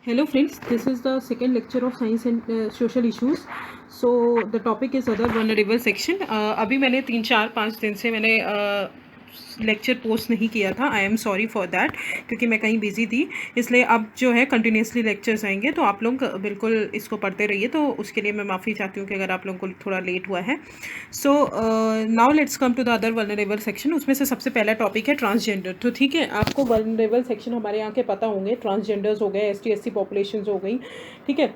Hello friends, this is the second lecture of science and social issues. So the topic is other vulnerable section. अभी मैंने 3-4-5 दिन से मैंने lecture post नहीं किया था. I am sorry for that, क्योंकि मैं कहीं बिजी थी. इसलिए अब जो है कंटिन्यूसली लेक्चर्स आएंगे, तो आप लोग बिल्कुल इसको पढ़ते रहिए. तो उसके लिए मैं माफ़ी चाहती हूँ कि अगर आप लोगों को थोड़ा लेट हुआ है. So now let's come to the other vulnerable section. उसमें से सबसे पहला टॉपिक है ट्रांसजेंडर. तो ठीक है, आपको वल्नरेबल सेक्शन हमारे यहाँ के पता होंगे. ट्रांसजेंडर्स हो गए, ST SC पॉपुलेशंस हो गई, ठीक है,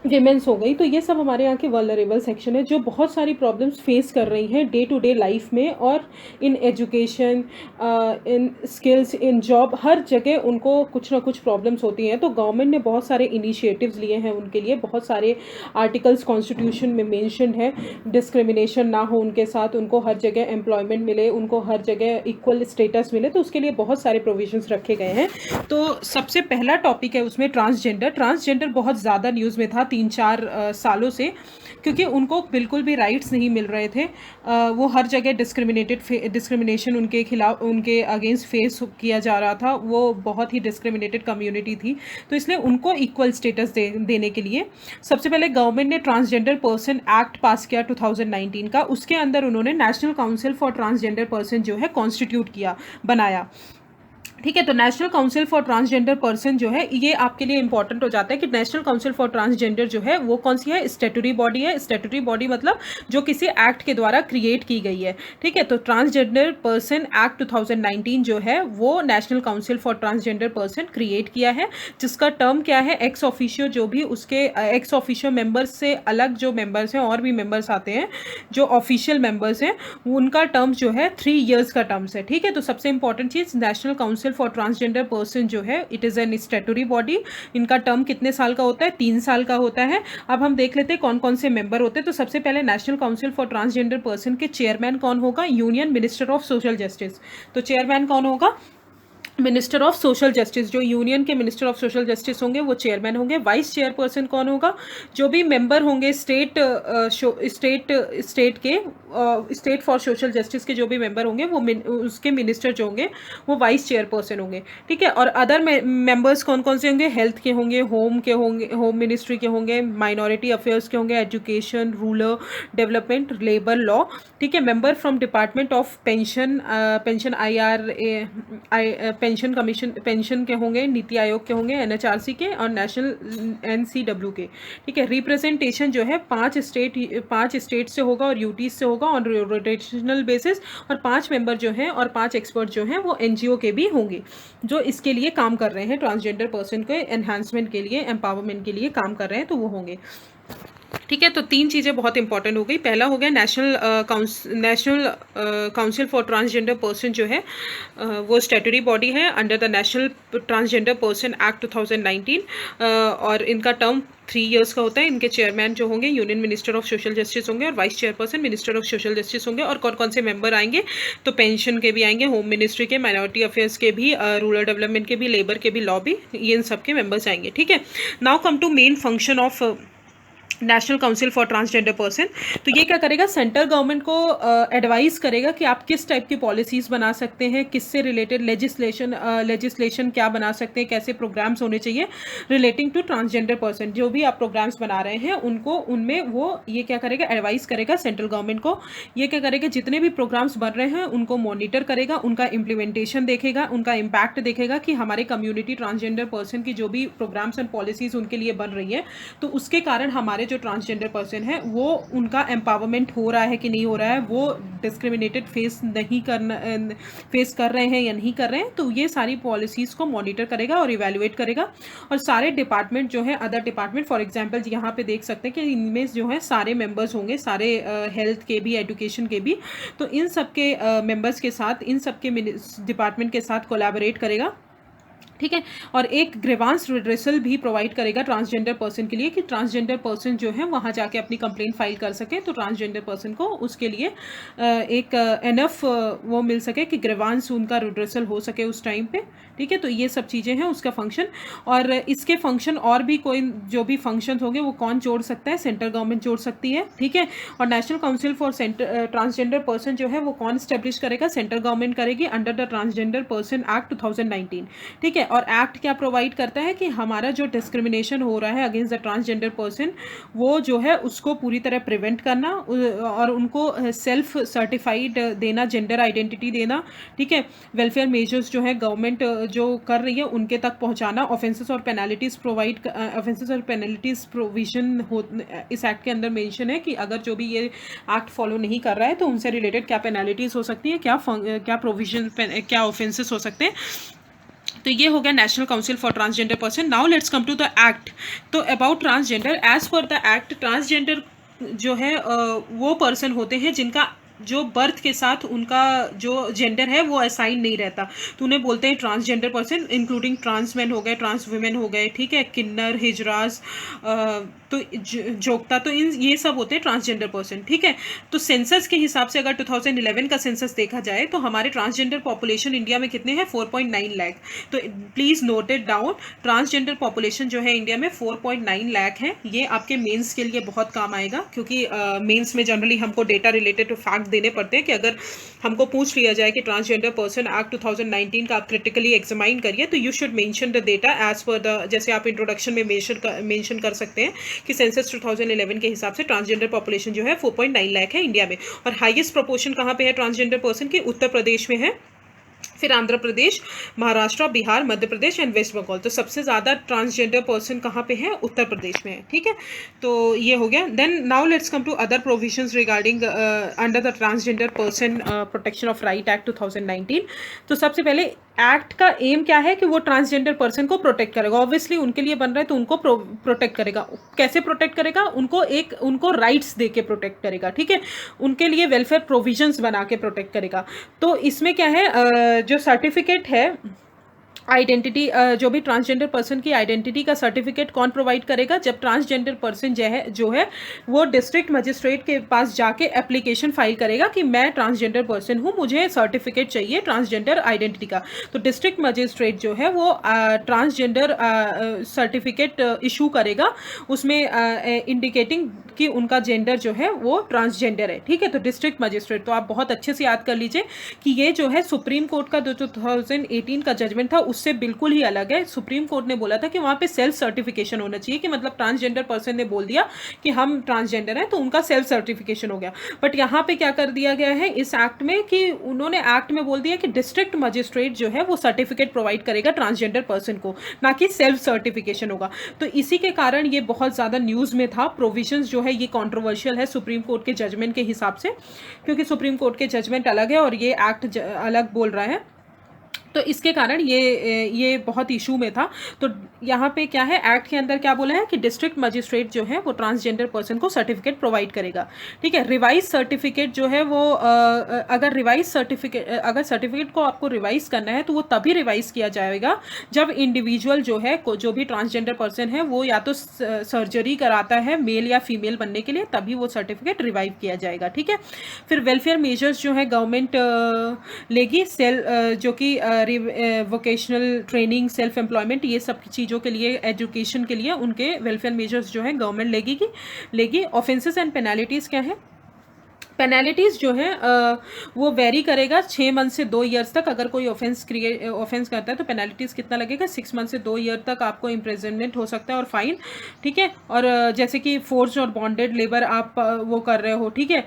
विमेंस हो गई. तो ये सब हमारे यहाँ के वल्नरेबल सेक्शन है जो बहुत सारी प्रॉब्लम्स फेस कर रही हैं डे टू डे लाइफ में, और in education, in skills, in job, हर जगह उनको कुछ ना कुछ प्रॉब्लम्स होती हैं. तो गवर्नमेंट ने बहुत सारे इनिशिएटिव्स लिए हैं उनके लिए. बहुत सारे आर्टिकल्स कॉन्स्टिट्यूशन में मेंशन है. डिस्क्रिमिनेशन ना हो उनके साथ, उनको हर जगह एम्प्लॉयमेंट मिले, उनको हर जगह इक्वल स्टेटस मिले. तो उसके लिए बहुत सारे प्रोविजंस रखे गए हैं. तो सबसे पहला टॉपिक है उसमें ट्रांसजेंडर. ट्रांसजेंडर बहुत ज़्यादा न्यूज़ में था 3-4 सालों से, क्योंकि उनको बिल्कुल भी राइट्स नहीं मिल रहे थे. वो हर जगह डिस्क्रिमिनेशन उनके खिलाफ, उनके अगेंस्ट फेस किया जा रहा था. वो बहुत ही डिस्क्रिमिनेटेड कम्युनिटी थी. तो इसलिए उनको इक्वल स्टेटस देने के लिए सबसे पहले गवर्नमेंट ने ट्रांसजेंडर पर्सन एक्ट पास किया 2019 का. उसके अंदर उन्होंने national council for transgender person जो है कॉन्स्टिट्यूट किया, बनाया. ठीक है, तो national council for transgender person जो है, ये आपके लिए इंपॉर्टेंट हो जाता है कि नेशनल काउंसिल फॉर ट्रांसजेंडर जो है वो कौन सी है? स्टैट्यूटरी बॉडी है. स्टैट्यूटरी बॉडी मतलब जो किसी एक्ट के द्वारा क्रिएट की गई है. ठीक है, तो ट्रांसजेंडर पर्सन एक्ट 2019 जो है वो national council for transgender person create किया है, जिसका टर्म क्या है? Ex officio. जो भी उसके एक्स ऑफिशियो मेंबर्स से अलग जो मेंबर्स हैं, और भी मेंबर्स आते हैं जो ऑफिशियल मेंबर्स हैं, उनका टर्म्स जो है 3 years का टर्म्स है. ठीक है, तो सबसे important cheese, national council for transgender person जो है, it is N statutory body. इनका टर्म कितने साल का होता है? 3 साल का होता है. अब हम देख लेते हैं कौन कौन से मेंबर होते हैं. तो सबसे पहले national council for transgender person के चेयरमैन कौन होगा? Union minister of social justice. तो चेयरमैन कौन होगा? Minister of social justice. जो यूनियन के मिनिस्टर ऑफ सोशल जस्टिस होंगे वो चेयरमैन होंगे. वाइस चेयरपर्सन कौन होगा? जो भी मेंबर होंगे स्टेट फॉर सोशल जस्टिस के जो भी मेंबर होंगे, वो उसके मिनिस्टर जो होंगे वो वाइस चेयरपर्सन होंगे. ठीक है, और अदर मेंबर्स कौन कौन से होंगे? हेल्थ के होंगे, होम मिनिस्ट्री के होंगे, माइनॉरिटी अफेयर्स के होंगे, education, rural development, labour law. ठीक है, member from department of pension, pension commission, pension के होंगे, नीति आयोग के होंगे, NHRC के, और नेशनल NCW के. ठीक है, रिप्रेजेंटेशन जो है 5 स्टेट से होगा और यूटीज से होगा ऑन रोटेशनल बेसिस. और 5 मेंबर जो हैं और 5 एक्सपर्ट जो हैं वो NGO के भी होंगे, जो इसके लिए काम कर रहे हैं, ट्रांसजेंडर पर्सन के एनहांसमेंट के लिए, एम्पावरमेंट के लिए काम कर रहे हैं. तो वो होंगे. ठीक है, तो 3 चीज़ें बहुत इंपॉर्टेंट हो गई. पहला हो गया national council for transgender person जो है वो स्टैट्यूटरी बॉडी है under the national transgender person act 2019, और इनका टर्म 3 years का होता है. इनके चेयरमैन जो होंगे union minister of social justice होंगे, और vice chairperson minister of social justice होंगे. और कौन कौन से मेंबर आएंगे? तो पेंशन के भी आएंगे, होम मिनिस्ट्री के, माइनॉरिटी अफेयर्स के भी, रूरल डेवलपमेंट के भी, लेबर के भी, लॉ भी, ये इन सब के मेंबर्स आएंगे. ठीक है, now come to main function of national council for transgender person. तो ये क्या करेगा? सेंट्रल गवर्नमेंट को एडवाइस करेगा कि आप किस टाइप की पॉलिसीज़ बना सकते हैं, किससे रिलेटेड लेजिस्लेशन क्या बना सकते हैं, कैसे प्रोग्राम्स होने चाहिए रिलेटिंग टू ट्रांसजेंडर पर्सन. जो भी आप प्रोग्राम्स बना रहे हैं उनको, उनमें वो ये क्या करेगा? एडवाइस करेगा सेंट्रल गवर्नमेंट को. ये क्या करेगा? जितने भी प्रोग्राम्स बन रहे हैं उनको मॉनिटर करेगा, उनका इम्प्लीमेंटेशन देखेगा, उनका इम्पैक्ट देखेगा कि हमारे कम्युनिटी ट्रांसजेंडर पर्सन की जो भी प्रोग्राम्स एंड पॉलिसीज़ उनके लिए बन रही है, तो उसके कारण हमारे जो ट्रांसजेंडर पर्सन है वो, उनका एम्पावरमेंट हो रहा है कि नहीं हो रहा है, वो डिस्क्रिमिनेटेड फेस कर रहे हैं या नहीं कर रहे हैं. तो ये सारी पॉलिसीज़ को मॉनिटर करेगा और इवैल्यूएट करेगा. और सारे डिपार्टमेंट जो है, अदर डिपार्टमेंट, फॉर एग्जांपल यहाँ पे देख सकते हैं कि इनमें जो है सारे मेंबर्स होंगे, सारे हेल्थ के भी, एजुकेशन के भी. तो इन सब के मेंबर्स के साथ, इन सब के डिपार्टमेंट के साथ कोलैबोरेट करेगा. ठीक है, और एक ग्रीवांस रिड्रेसल भी प्रोवाइड करेगा ट्रांसजेंडर पर्सन के लिए, कि ट्रांसजेंडर पर्सन जो है वहाँ जाके अपनी कंप्लेंट फाइल कर सके. तो ट्रांसजेंडर पर्सन को उसके लिए एक एनफ वो मिल सके कि ग्रीवांस उनका रिड्रेसल हो सके उस टाइम पे. ठीक है, तो ये सब चीज़ें हैं उसका फंक्शन. और इसके फंक्शन और भी कोई जो भी फंक्शन होंगे वो कौन जोड़ सकता है? सेंट्रल गवर्नमेंट जोड़ सकती है. ठीक है, और national council for transgender person जो है वो कौन स्टैब्लिश करेगा? सेंट्रल गवर्नमेंट करेगी under the transgender person act 2019. ठीक है, और एक्ट क्या प्रोवाइड करता है कि हमारा जो डिस्क्रिमिनेशन हो रहा है अगेंस्ट द ट्रांसजेंडर पर्सन, वो जो है उसको पूरी तरह प्रिवेंट करना और उनको सेल्फ सर्टिफाइड देना, जेंडर आइडेंटिटी देना, ठीक है। वेलफेयर मेजर्स जो है गवर्नमेंट जो कर रही है उनके तक पहुंचाना, ऑफेंसेस और पेनल्टीज प्रोविजन हो इस एक्ट के अंदर मेंशन है कि अगर जो भी ये एक्ट फॉलो नहीं कर रहा है तो उनसे रिलेटेड क्या पेनल्टीज हो सकती है, क्या प्रोविजन, क्या ऑफेंसेस हो सकते हैं। तो ये हो गया national council for transgender person. Now let's come to the act. तो about transgender, as per the act, transgender जो है वो पर्सन होते हैं जिनका जो बर्थ के साथ उनका जो जेंडर है वो असाइन नहीं रहता, तो उन्हें बोलते हैं transgender person, including trans man हो गए, ट्रांस वुमेन हो गए, ठीक है, किन्नर, हिजराज, तो जोगता, तो इन ये सब होते हैं ट्रांसजेंडर पर्सन, ठीक है। तो सेंसस के हिसाब से अगर 2011 का सेंसस देखा जाए तो हमारे ट्रांसजेंडर पॉपुलेशन इंडिया में कितने हैं, 4.9 लाख। तो please note it down, transgender population जो है इंडिया में 4.9 लाख है। ये आपके मेंस के लिए बहुत काम आएगा, क्योंकि मेंस में जनरली हमको डेटा रिलेटेड फैक्ट देने पड़ते हैं कि अगर हमको पूछ लिया जाए कि ट्रांसजेंडर पर्सन एक्ट 2019 का आप क्रिटिकली एग्जामाइन करिए, तो you should mention the data as per the, जैसे आप इंट्रोडक्शन में मेंशन कर सकते हैं कि सेंसस 2011 के हिसाब से ट्रांसजेंडर पॉपुलेशन जो है 4.9 लाख है इंडिया में। और हाईएस्ट प्रोपोर्शन कहाँ पे है ट्रांसजेंडर पर्सन की, उत्तर प्रदेश में है, फिर आंध्र प्रदेश, महाराष्ट्र, बिहार, मध्य प्रदेश एंड वेस्ट बंगाल। तो सबसे ज़्यादा ट्रांसजेंडर पर्सन कहाँ पे है, उत्तर प्रदेश में है, ठीक है। तो ये हो गया। Then now let's come to other provisions regarding under the transgender person protection of right act 2019। तो सबसे पहले एक्ट का एम क्या है कि वो ट्रांसजेंडर पर्सन को प्रोटेक्ट करेगा। ऑब्वियसली उनके लिए बन रहा है तो उनको प्रोटेक्ट करेगा। कैसे प्रोटेक्ट करेगा, उनको राइट्स दे के प्रोटेक्ट करेगा, ठीक है, उनके लिए वेलफेयर प्रोविजंस बना के प्रोटेक्ट करेगा। तो इसमें क्या है, जो सर्टिफिकेट है आइडेंटिटी, जो भी ट्रांसजेंडर पर्सन की आइडेंटिटी का सर्टिफिकेट कौन प्रोवाइड करेगा, जब ट्रांसजेंडर पर्सन जो है वो डिस्ट्रिक्ट मजिस्ट्रेट के पास जाके एप्लीकेशन फाइल करेगा कि मैं ट्रांसजेंडर पर्सन हूँ, मुझे सर्टिफिकेट चाहिए ट्रांसजेंडर आइडेंटिटी का। तो डिस्ट्रिक्ट मजिस्ट्रेट जो है वो ट्रांसजेंडर सर्टिफिकेट इशू करेगा, उसमें इंडिकेटिंग कि उनका जेंडर जो है वो ट्रांसजेंडर है, ठीक है। तो डिस्ट्रिक्ट मजिस्ट्रेट, तो आप बहुत अच्छे से याद कर लीजिए कि ये जो है सुप्रीम कोर्ट का 2018 का जजमेंट था उससे बिल्कुल ही अलग है। सुप्रीम कोर्ट ने बोला था कि वहाँ पे सेल्फ सर्टिफिकेशन होना चाहिए, कि मतलब ट्रांसजेंडर पर्सन ने बोल दिया कि हम ट्रांसजेंडर हैं तो उनका सेल्फ सर्टिफिकेशन हो गया। बट यहाँ पे क्या कर दिया गया है इस एक्ट में कि उन्होंने एक्ट में बोल दिया कि डिस्ट्रिक्ट मजिस्ट्रेट जो है वो सर्टिफिकेट प्रोवाइड करेगा ट्रांसजेंडर पर्सन को, ना कि सेल्फ सर्टिफिकेशन होगा। तो इसी के कारण ये बहुत ज़्यादा न्यूज़ में था। प्रोविजंस जो है ये कॉन्ट्रोवर्शियल है सुप्रीम कोर्ट के जजमेंट के हिसाब से, क्योंकि सुप्रीम कोर्ट के जजमेंट अलग है और ये एक्ट अलग बोल रहा है, तो इसके कारण ये बहुत इशू में था। तो यहाँ पे क्या है, एक्ट के अंदर क्या बोला है कि डिस्ट्रिक्ट मजिस्ट्रेट जो है वो ट्रांसजेंडर पर्सन को सर्टिफिकेट प्रोवाइड करेगा, ठीक है। रिवाइज सर्टिफिकेट जो है वो अगर सर्टिफिकेट को आपको रिवाइज करना है तो वो तभी रिवाइज किया जाएगा जब इंडिविजुअल जो है जो भी ट्रांसजेंडर पर्सन है वो या तो सर्जरी कराता है मेल या फीमेल बनने के लिए, तभी वो सर्टिफिकेट रिवाइव किया जाएगा, ठीक है। फिर वेलफेयर मेजर्स जो है गवर्नमेंट लेगी, जो कि वोकेशनल ट्रेनिंग, सेल्फ एम्प्लॉयमेंट, ये सब चीज़ों के लिए, एजुकेशन के लिए उनके वेलफेयर मेजर्स जो है गवर्नमेंट लेगी। ऑफेंसेस एंड पेनल्टीज़ क्या है, पेनल्टीज़ जो है वो वेरी करेगा 6 मंथ से 2 ईयर्स तक। अगर कोई ऑफेंस करता है तो पेनल्टीज़ कितना लगेगा, 6 मंथ से 2 ईयर तक आपको इम्प्रिजनमेंट हो सकता है और फाइन, ठीक है। और जैसे कि फोर्स और बॉन्डेड लेबर आप वो कर रहे हो, ठीक है,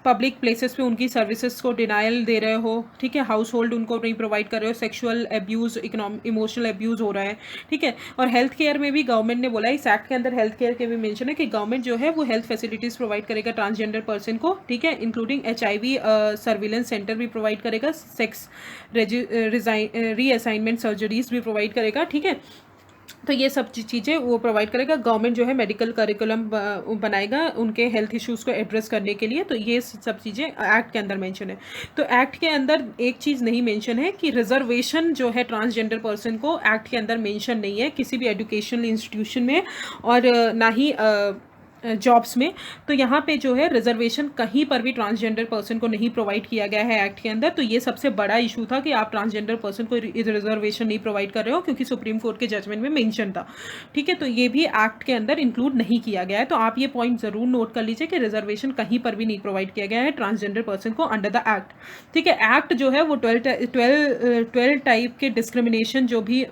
पब्लिक प्लेसेस पे उनकी सर्विसेज को डिनाइल दे रहे हो, ठीक है, हाउस होल्ड उनको नहीं प्रोवाइड कर रहे हो, सेक्सुअल एब्यूज़, इमोशनल एब्यूज़ हो रहा है, ठीक है। और हेल्थ केयर में भी गवर्नमेंट ने बोला है, इस एक्ट के अंदर हेल्थ केयर के भी मेंशन है कि गवर्नमेंट जो है वो हेल्थ फैसिलिटीज़ प्रोवाइड करेगा ट्रांसजेंडर पर्सन को, ठीक है, इंक्लूडिंग HIV सर्विलेंस सेंटर भी प्रोवाइड करेगा, सेक्स रीअसाइनमेंट सर्जरीज भी प्रोवाइड करेगा, ठीक है। तो ये सब चीज़ें वो प्रोवाइड करेगा। गवर्नमेंट जो है मेडिकल करिकुलम बनाएगा उनके हेल्थ इश्यूज़ को एड्रेस करने के लिए। तो ये सब चीज़ें एक्ट के अंदर मेंशन है। तो एक्ट के अंदर एक चीज़ नहीं मेंशन है कि रिजर्वेशन जो है ट्रांसजेंडर पर्सन को एक्ट के अंदर मेंशन नहीं है किसी भी एजुकेशनल इंस्टीट्यूशन में, और ना ही जॉब्स में। तो यहाँ पे जो है रिजर्वेशन कहीं पर भी ट्रांसजेंडर पर्सन को नहीं प्रोवाइड किया गया है एक्ट के अंदर। तो ये सबसे बड़ा इशू था कि आप ट्रांसजेंडर पर्सन को रिजर्वेशन नहीं प्रोवाइड कर रहे हो, क्योंकि सुप्रीम कोर्ट के जजमेंट में मेंशन था। ठीक है, तो ये भी एक्ट के अंदर इंक्लूड नहीं किया गया है। तो आप ये पॉइंट ज़रूर नोट कर लीजिए कि रिजर्वेशन कहीं पर भी नहीं प्रोवाइड किया गया है ट्रांसजेंडर पर्सन को अंडर द एक्ट। ठीक है, एक्ट जो है वो 12 टाइप के डिस्क्रिमिनेशन जो भी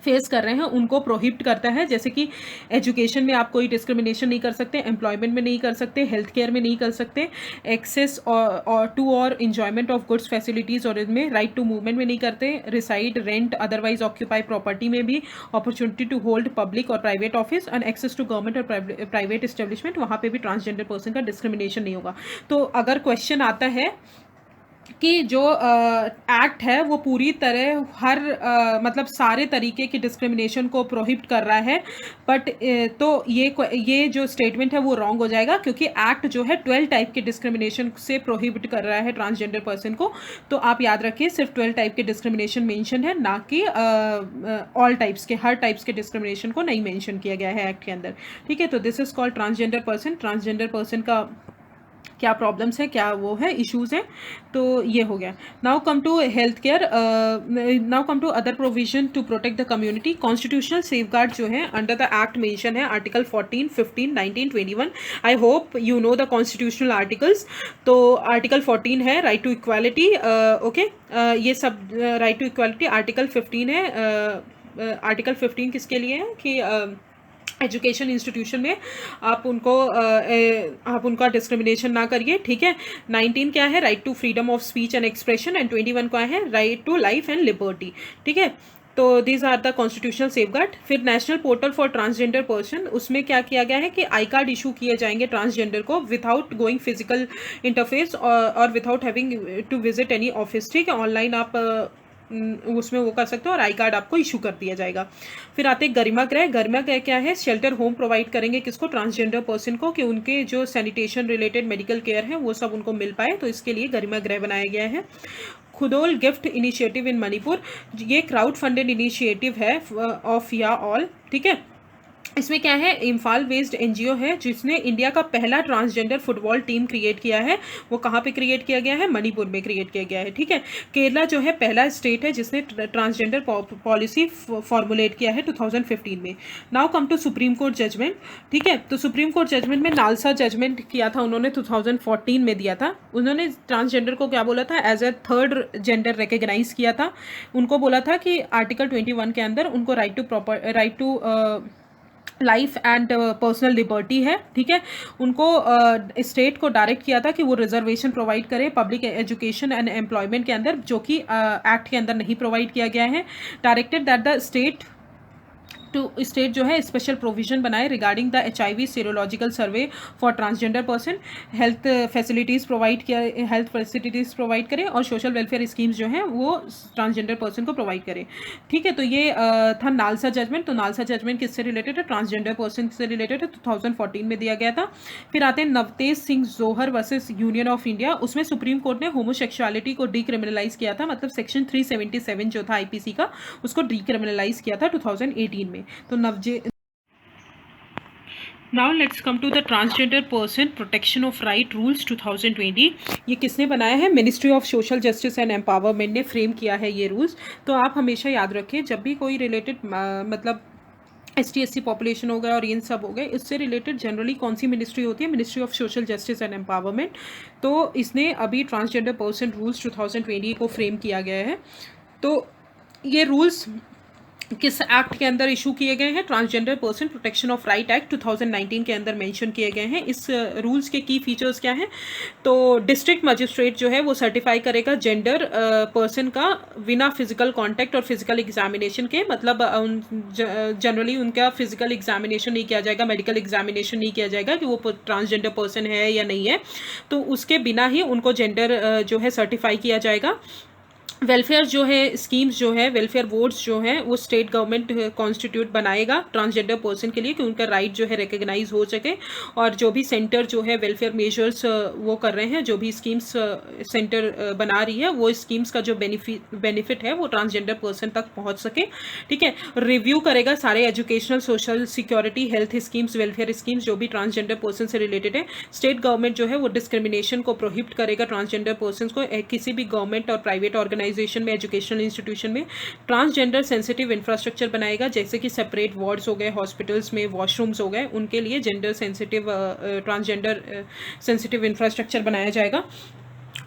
फेस कर रहे हैं उनको प्रोहिबिट करता है। जैसे कि एजुकेशन में आप कोई डिस्क्रिमिनेशन नहीं कर सकते, एम्प्लॉयमेंट में नहीं कर सकते, हेल्थ केयर में नहीं कर सकते, एक्सेस और टू और इन्जॉयमेंट ऑफ गुड्स फैसिलिटीज़ और इनमें राइट टू मूवमेंट में नहीं करते, reside rent otherwise occupy property में भी, अपॉर्चुनिटी टू होल्ड पब्लिक और private office and access to government और प्राइवेट एस्टेब्लिशमेंट, वहाँ पे भी ट्रांसजेंडर पर्सन का डिस्क्रिमिनेशन नहीं होगा। तो अगर क्वेश्चन आता है कि जो एक्ट है वो पूरी तरह हर मतलब सारे तरीके की डिस्क्रिमिनेशन को प्रोहिबिट कर रहा है, बट तो ये जो स्टेटमेंट है वो रॉन्ग हो जाएगा, क्योंकि एक्ट जो है 12 टाइप के डिस्क्रिमिनेशन से प्रोहिबिट कर रहा है ट्रांसजेंडर पर्सन को। तो आप याद रखिए सिर्फ 12 टाइप के डिस्क्रिमिनेशन मेंशन है, ना कि ऑल टाइप्स के, हर टाइप्स के डिस्क्रिमिनेशन को नहीं मेंशन किया गया है एक्ट के अंदर। ठीक है, तो this is called transgender person. Transgender person का क्या प्रॉब्लम्स है, क्या वो है इश्यूज हैं, तो ये हो गया। Now come to health care, now come to other provision to protect the community. Constitutional safeguard जो है अंडर द एक्ट मेंशन है article 14, 15, 19, 21। I hope you know the constitutional articles. तो आर्टिकल 14 है राइट टू इक्वालिटी, ओके, ये सब right to equality. Article 15 है, article 15 किसके लिए है कि एजुकेशन इंस्टीट्यूशन में आप उनका डिस्क्रिमिनेशन ना करिए। ठीक है, 19 क्या है, right to freedom of speech and expression, and 21 क्या है, right to life and liberty. ठीक है, तो these are the constitutional safeguard. फिर national portal for transgender person, उसमें क्या किया गया है कि आई कार्ड इशू किए जाएंगे ट्रांसजेंडर को विदाउट गोइंग फिजिकल इंटरफेस और without having to visit any office. ठीक है, ऑनलाइन आप उसमें वो कर सकते हो और आई कार्ड आपको इशू कर दिया जाएगा। फिर आते हैं गरिमा गृह। गरिमा गृह क्या है, शेल्टर होम प्रोवाइड करेंगे किसको, ट्रांसजेंडर पर्सन को, कि उनके जो सैनिटेशन रिलेटेड मेडिकल केयर है वो सब उनको मिल पाए, तो इसके लिए गरिमा गृह बनाया गया है। खुदोल गिफ्ट इनिशिएटिव इन मणिपुर, ये क्राउड फंडेड इनिशिएटिव है ऑफ या ऑल। ठीक है, इसमें क्या है, इम्फाल बेस्ड एनजीओ है जिसने इंडिया का पहला ट्रांसजेंडर फुटबॉल टीम क्रिएट किया है। वो कहाँ पे क्रिएट किया गया है, मणिपुर में क्रिएट किया गया है। ठीक है, केरला जो है पहला स्टेट है जिसने ट्रांसजेंडर पॉलिसी फॉर्मुलेट किया है 2015 में। Now come to supreme court judgment. ठीक है, तो सुप्रीम कोर्ट जजमेंट में नालसा जजमेंट किया था उन्होंने, 2014 में दिया था। उन्होंने ट्रांसजेंडर को क्या बोला था, as a third gender recognise किया था। उनको बोला था कि आर्टिकल 21 के अंदर उनको right to life and personal liberty है। ठीक है, उनको स्टेट को डायरेक्ट किया था कि वो रिजर्वेशन प्रोवाइड करे पब्लिक एजुकेशन एंड एम्प्लॉयमेंट के अंदर, जो कि एक्ट के अंदर नहीं प्रोवाइड किया गया है। डायरेक्टेड दैट द स्टेट जो है स्पेशल प्रोविजन बनाए regarding the HIV serological survey for transgender person, health facilities provide करें और सोशल वेलफेयर स्कीम्स जो हैं वो ट्रांसजेंडर पर्सन को प्रोवाइड करें। ठीक है, तो ये था नालसा जजमेंट। तो नालसा जजमेंट किससे रिलेटेड है, ट्रांसजेंडर पर्सन से रिलेटेड है, 2014 में दिया गया था। फिर आते हैं नवतेज सिंह जोहर वर्सेस यूनियन ऑफ इंडिया। उसमें सुप्रीम कोर्ट ने होमोसेक्सुअलिटी को डीक्रिमिनलाइज किया था, मतलब सेक्शन 377 जो था IPC का, उसको डीक्रिमिनलाइज किया था 2018 में। तो now let's come to the transgender person protection of right rules 2020। ये किसने बनाया है, ministry of social justice and empowerment ने फ्रेम किया है ये रूल्स। तो आप हमेशा याद रखें जब भी कोई रिलेटेड मतलब ST/SC पॉपुलेशन हो गया और इन सब हो गए, इससे रिलेटेड जनरली कौन सी मिनिस्ट्री होती है, ministry of social justice and empowerment. तो इसने अभी ट्रांसजेंडर पर्सन रूल्स 2020 को फ्रेम किया गया है। तो ये रूल्स किस एक्ट के अंदर इशू किए गए हैं, transgender person protection of right act 2019 के अंदर मेंशन किए गए हैं। इस रूल्स के की फीचर्स क्या हैं, तो डिस्ट्रिक्ट मजिस्ट्रेट जो है वो सर्टिफाई करेगा जेंडर पर्सन का बिना फिजिकल कांटेक्ट और फिजिकल एग्जामिनेशन के, मतलब जनरली उनका फिजिकल एग्जामिनेशन नहीं किया जाएगा, मेडिकल एग्जामिनेशन नहीं किया जाएगा कि वो ट्रांसजेंडर पर्सन है या नहीं है, तो उसके बिना ही उनको जेंडर जो है सर्टिफाई किया जाएगा। वेलफेयर जो है स्कीम्स जो है वेलफेयर बोर्ड्स जो हैं वो स्टेट गवर्नमेंट कॉन्स्टिट्यूट बनाएगा ट्रांसजेंडर पर्सन के लिए कि उनका राइट जो है रिकग्नाइज हो सके। और जो भी सेंटर जो है वेलफेयर मेजर्स वो कर रहे हैं, जो भी स्कीम्स सेंटर बना रही है, वो स्कीम्स का जो बेनिफिट है वो ट्रांसजेंडर पर्सन तक पहुंच सके। ठीक है, रिव्यू करेगा सारे educational, social security, health schemes, welfare schemes जो भी ट्रांसजेंडर पर्सन से रिलेटेड है। स्टेट गवर्नमेंट जो है वो डिस्क्रिमिनेशन को प्रोहिबिट करेगा ट्रांसजेंडर पर्सन को। किसी भी गवर्नमेंट और प्राइवेट ऑर्गेनाइजेशन में, एजुकेशनल इंस्टीट्यूशन में ट्रांसजेंडर सेंसिटिव इंफ्रास्ट्रक्चर बनाएगा, जैसे कि सेपरेट वार्ड्स हो गए, हॉस्पिटल्स में वॉशरूम्स हो गए, उनके लिए gender sensitive transgender sensitive infrastructure बनाया जाएगा।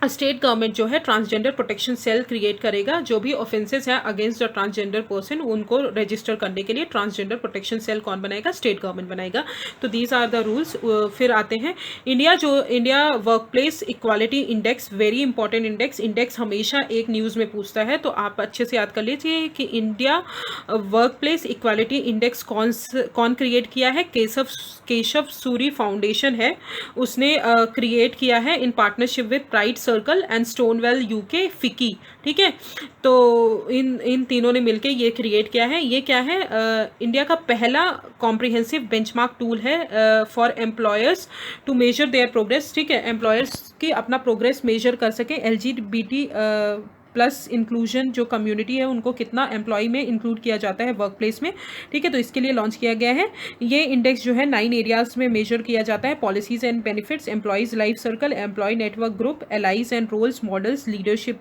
स्टेट गवर्नमेंट जो है ट्रांसजेंडर प्रोटेक्शन सेल क्रिएट करेगा, जो भी ऑफेंसेस है अगेंस्ट द ट्रांसजेंडर पर्सन उनको रजिस्टर करने के लिए ट्रांसजेंडर प्रोटेक्शन सेल कौन बनाएगा? स्टेट गवर्नमेंट बनाएगा। तो दीज आर द रूल्स। फिर आते हैं India work place equality index, very important index हमेशा एक न्यूज़ में पूछता है, तो आप अच्छे से याद कर लीजिए कि India work place equality index कौन क्रिएट किया है? केशव सूरी फाउंडेशन है, उसने क्रिएट किया है in partnership with pride circle and Stonewell UK फिकी। ठीक है, तो इन तीनों ने मिलकर ये क्रिएट किया है। ये क्या है? इंडिया का पहला कॉम्प्रिहेंसिव बेंचमार्क टूल है for employers to measure their progress. ठीक है, एम्प्लॉयर्स की अपना प्रोग्रेस मेजर कर सके। LGBT प्लस इंक्लूजन जो कम्युनिटी है उनको कितना एम्प्लॉय में इंक्लूड किया जाता है वर्क प्लेस में। ठीक है, तो इसके लिए लॉन्च किया गया है। ये इंडेक्स जो है 9 एरियाज में मेजर किया जाता है: policies and benefits, employees life circle, employee network group, allies and roles models, leadership,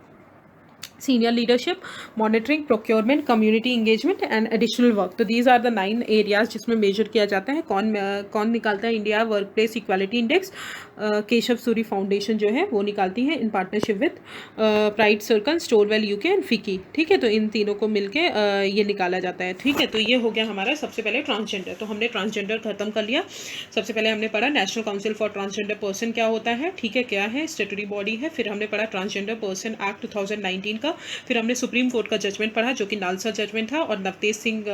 senior leadership, monitoring, procurement, community engagement and additional work. तो दीज आर द 9 एरियाज जिसमें मेजर किया जाता है। कौन निकालता है? India work place equality index Keshav Suri foundation जो है वो निकालती है in partnership with pride circle, Stonewall UK and FICCI. ठीक है, तो इन तीनों को मिलके ये निकाला जाता है। ठीक है, तो ये हो गया हमारा सबसे पहले ट्रांसजेंडर। तो हमने ट्रांसजेंडर खत्म कर लिया। सबसे पहले हमने पढ़ा national council for transgender person क्या होता है, ठीक है, क्या है, स्टैट्यूटरी बॉडी है। फिर हमने पढ़ा ट्रांसजेंडर पर्सन एक्ट 2019 का। फिर हमने सुप्रीम कोर्ट का जजमेंट पढ़ा जो कि नालसा जजमेंट था, और Navtej Singh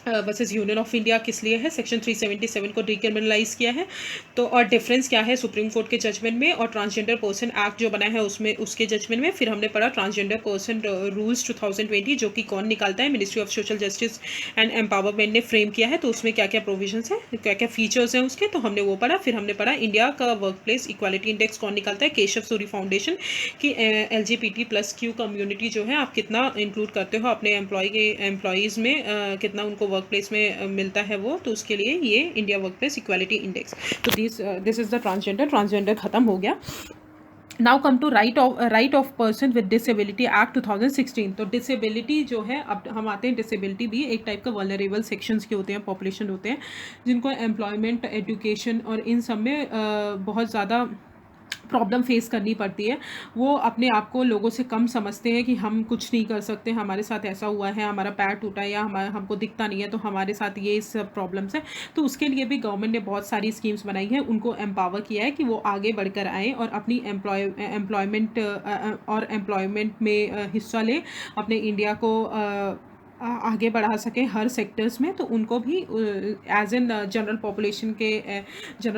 versus union of India किस लिए है, सेक्शन 377 को डिक्रिमिनलाइज किया है। तो और डिफरेंस क्या है सुप्रीम कोर्ट के जजमेंट में और ट्रांसजेंडर पर्सन एक्ट जो बना है उसमें, उसके जजमेंट में। फिर हमने पढ़ा ट्रांसजेंडर पर्सन रूल्स 2020 जो कि कौन निकालता है, ministry of social justice and empowerment ने फ्रेम किया है। तो उसमें क्या क्या प्रोविजंस हैं, क्या क्या फीचर्स हैं उसके, तो हमने वो पढ़ा। फिर हमने पढ़ा इंडिया का वर्क प्लेस इक्वालिटी इंडेक्स कौन निकालता है, केशव सूरी फाउंडेशन की। LGBTQ कम्युनिटी जो है आप कितना इंक्लूड करते हो अपने एम्प्लॉयज़ में, कितना उनको वर्क प्लेस में मिलता है वो, तो उसके लिए ये India work place equality index. तो दिस इज़ द ट्रांसजेंडर खत्म हो गया। Now come to right of person with disability act 2016। तो डिसेबिलिटी जो है, अब हम आते हैं, डिसेबिलिटी भी एक टाइप का वल्नरेबल सेक्शंस के होते हैं, पॉपुलेशन होते हैं जिनको एम्प्लॉयमेंट, एजुकेशन और इन सब में बहुत ज़्यादा प्रॉब्लम फेस करनी पड़ती है। वो अपने आप को लोगों से कम समझते हैं कि हम कुछ नहीं कर सकते, हमारे साथ ऐसा हुआ है, हमारा पैर टूटा है या हमको दिखता नहीं है, तो हमारे साथ ये सब प्रॉब्लम्स है। तो उसके लिए भी गवर्नमेंट ने बहुत सारी स्कीम्स बनाई हैं, उनको एम्पावर किया है कि वो आगे बढ़कर आएँ और अपनी एम्प्लॉयमेंट में हिस्सा लें, अपने इंडिया को आगे बढ़ा सकें हर सेक्टर्स में। तो उनको भी as an general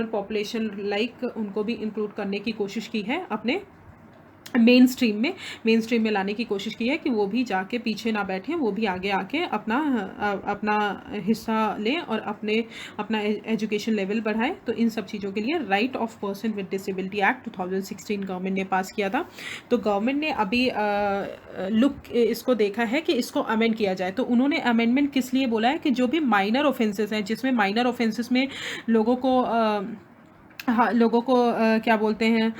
population like उनको भी इंक्लूड करने की कोशिश की है, अपने मेन स्ट्रीम में लाने की कोशिश की है कि वो भी जाके पीछे ना बैठें, वो भी आगे आके अपना हिस्सा लें और अपना एजुकेशन लेवल बढ़ाएं। तो इन सब चीज़ों के लिए right of person with disability act 2016 government ने पास किया था। तो गवर्नमेंट ने अभी इसको देखा है कि इसको अमेंड किया जाए। तो उन्होंने अमेंडमेंट किस लिए बोला है कि जो भी माइनर ऑफेंसेस हैं, जिसमें माइनर ऑफेंसेस में लोगों को क्या बोलते हैं,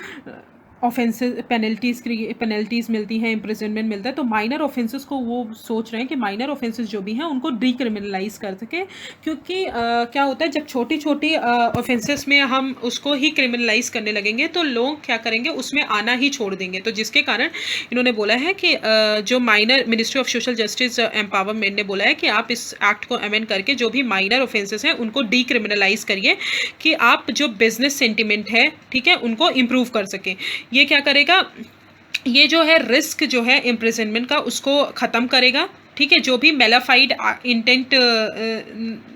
ऑफेंसेस पेनल्टीज़ मिलती हैं, इम्प्रिजनमेंट मिलता है। तो माइनर ऑफेंसेस को वो सोच रहे हैं कि माइनर ऑफेंसेस जो भी हैं उनको डिक्रिमिनलाइज कर सके, क्योंकि क्या होता है जब छोटी छोटी ऑफेंसेस में हम उसको ही क्रिमिनलाइज करने लगेंगे तो लोग क्या करेंगे, उसमें आना ही छोड़ देंगे। तो जिसके कारण इन्होंने बोला है कि जो minor, ministry of social justice empowerment ने बोला है कि आप इस एक्ट को अमेंड करके जो भी माइनर ऑफेंसेस हैं उनको डिक्रिमिनलाइज करिए, कि आप जो बिजनेस सेंटिमेंट है, ठीक है, उनको इम्प्रूव कर सकें। ये क्या करेगा, ये जो है रिस्क जो है इम्प्रिजनमेंट का उसको ख़त्म करेगा। ठीक है, जो भी मेलाफाइड इंटेंट,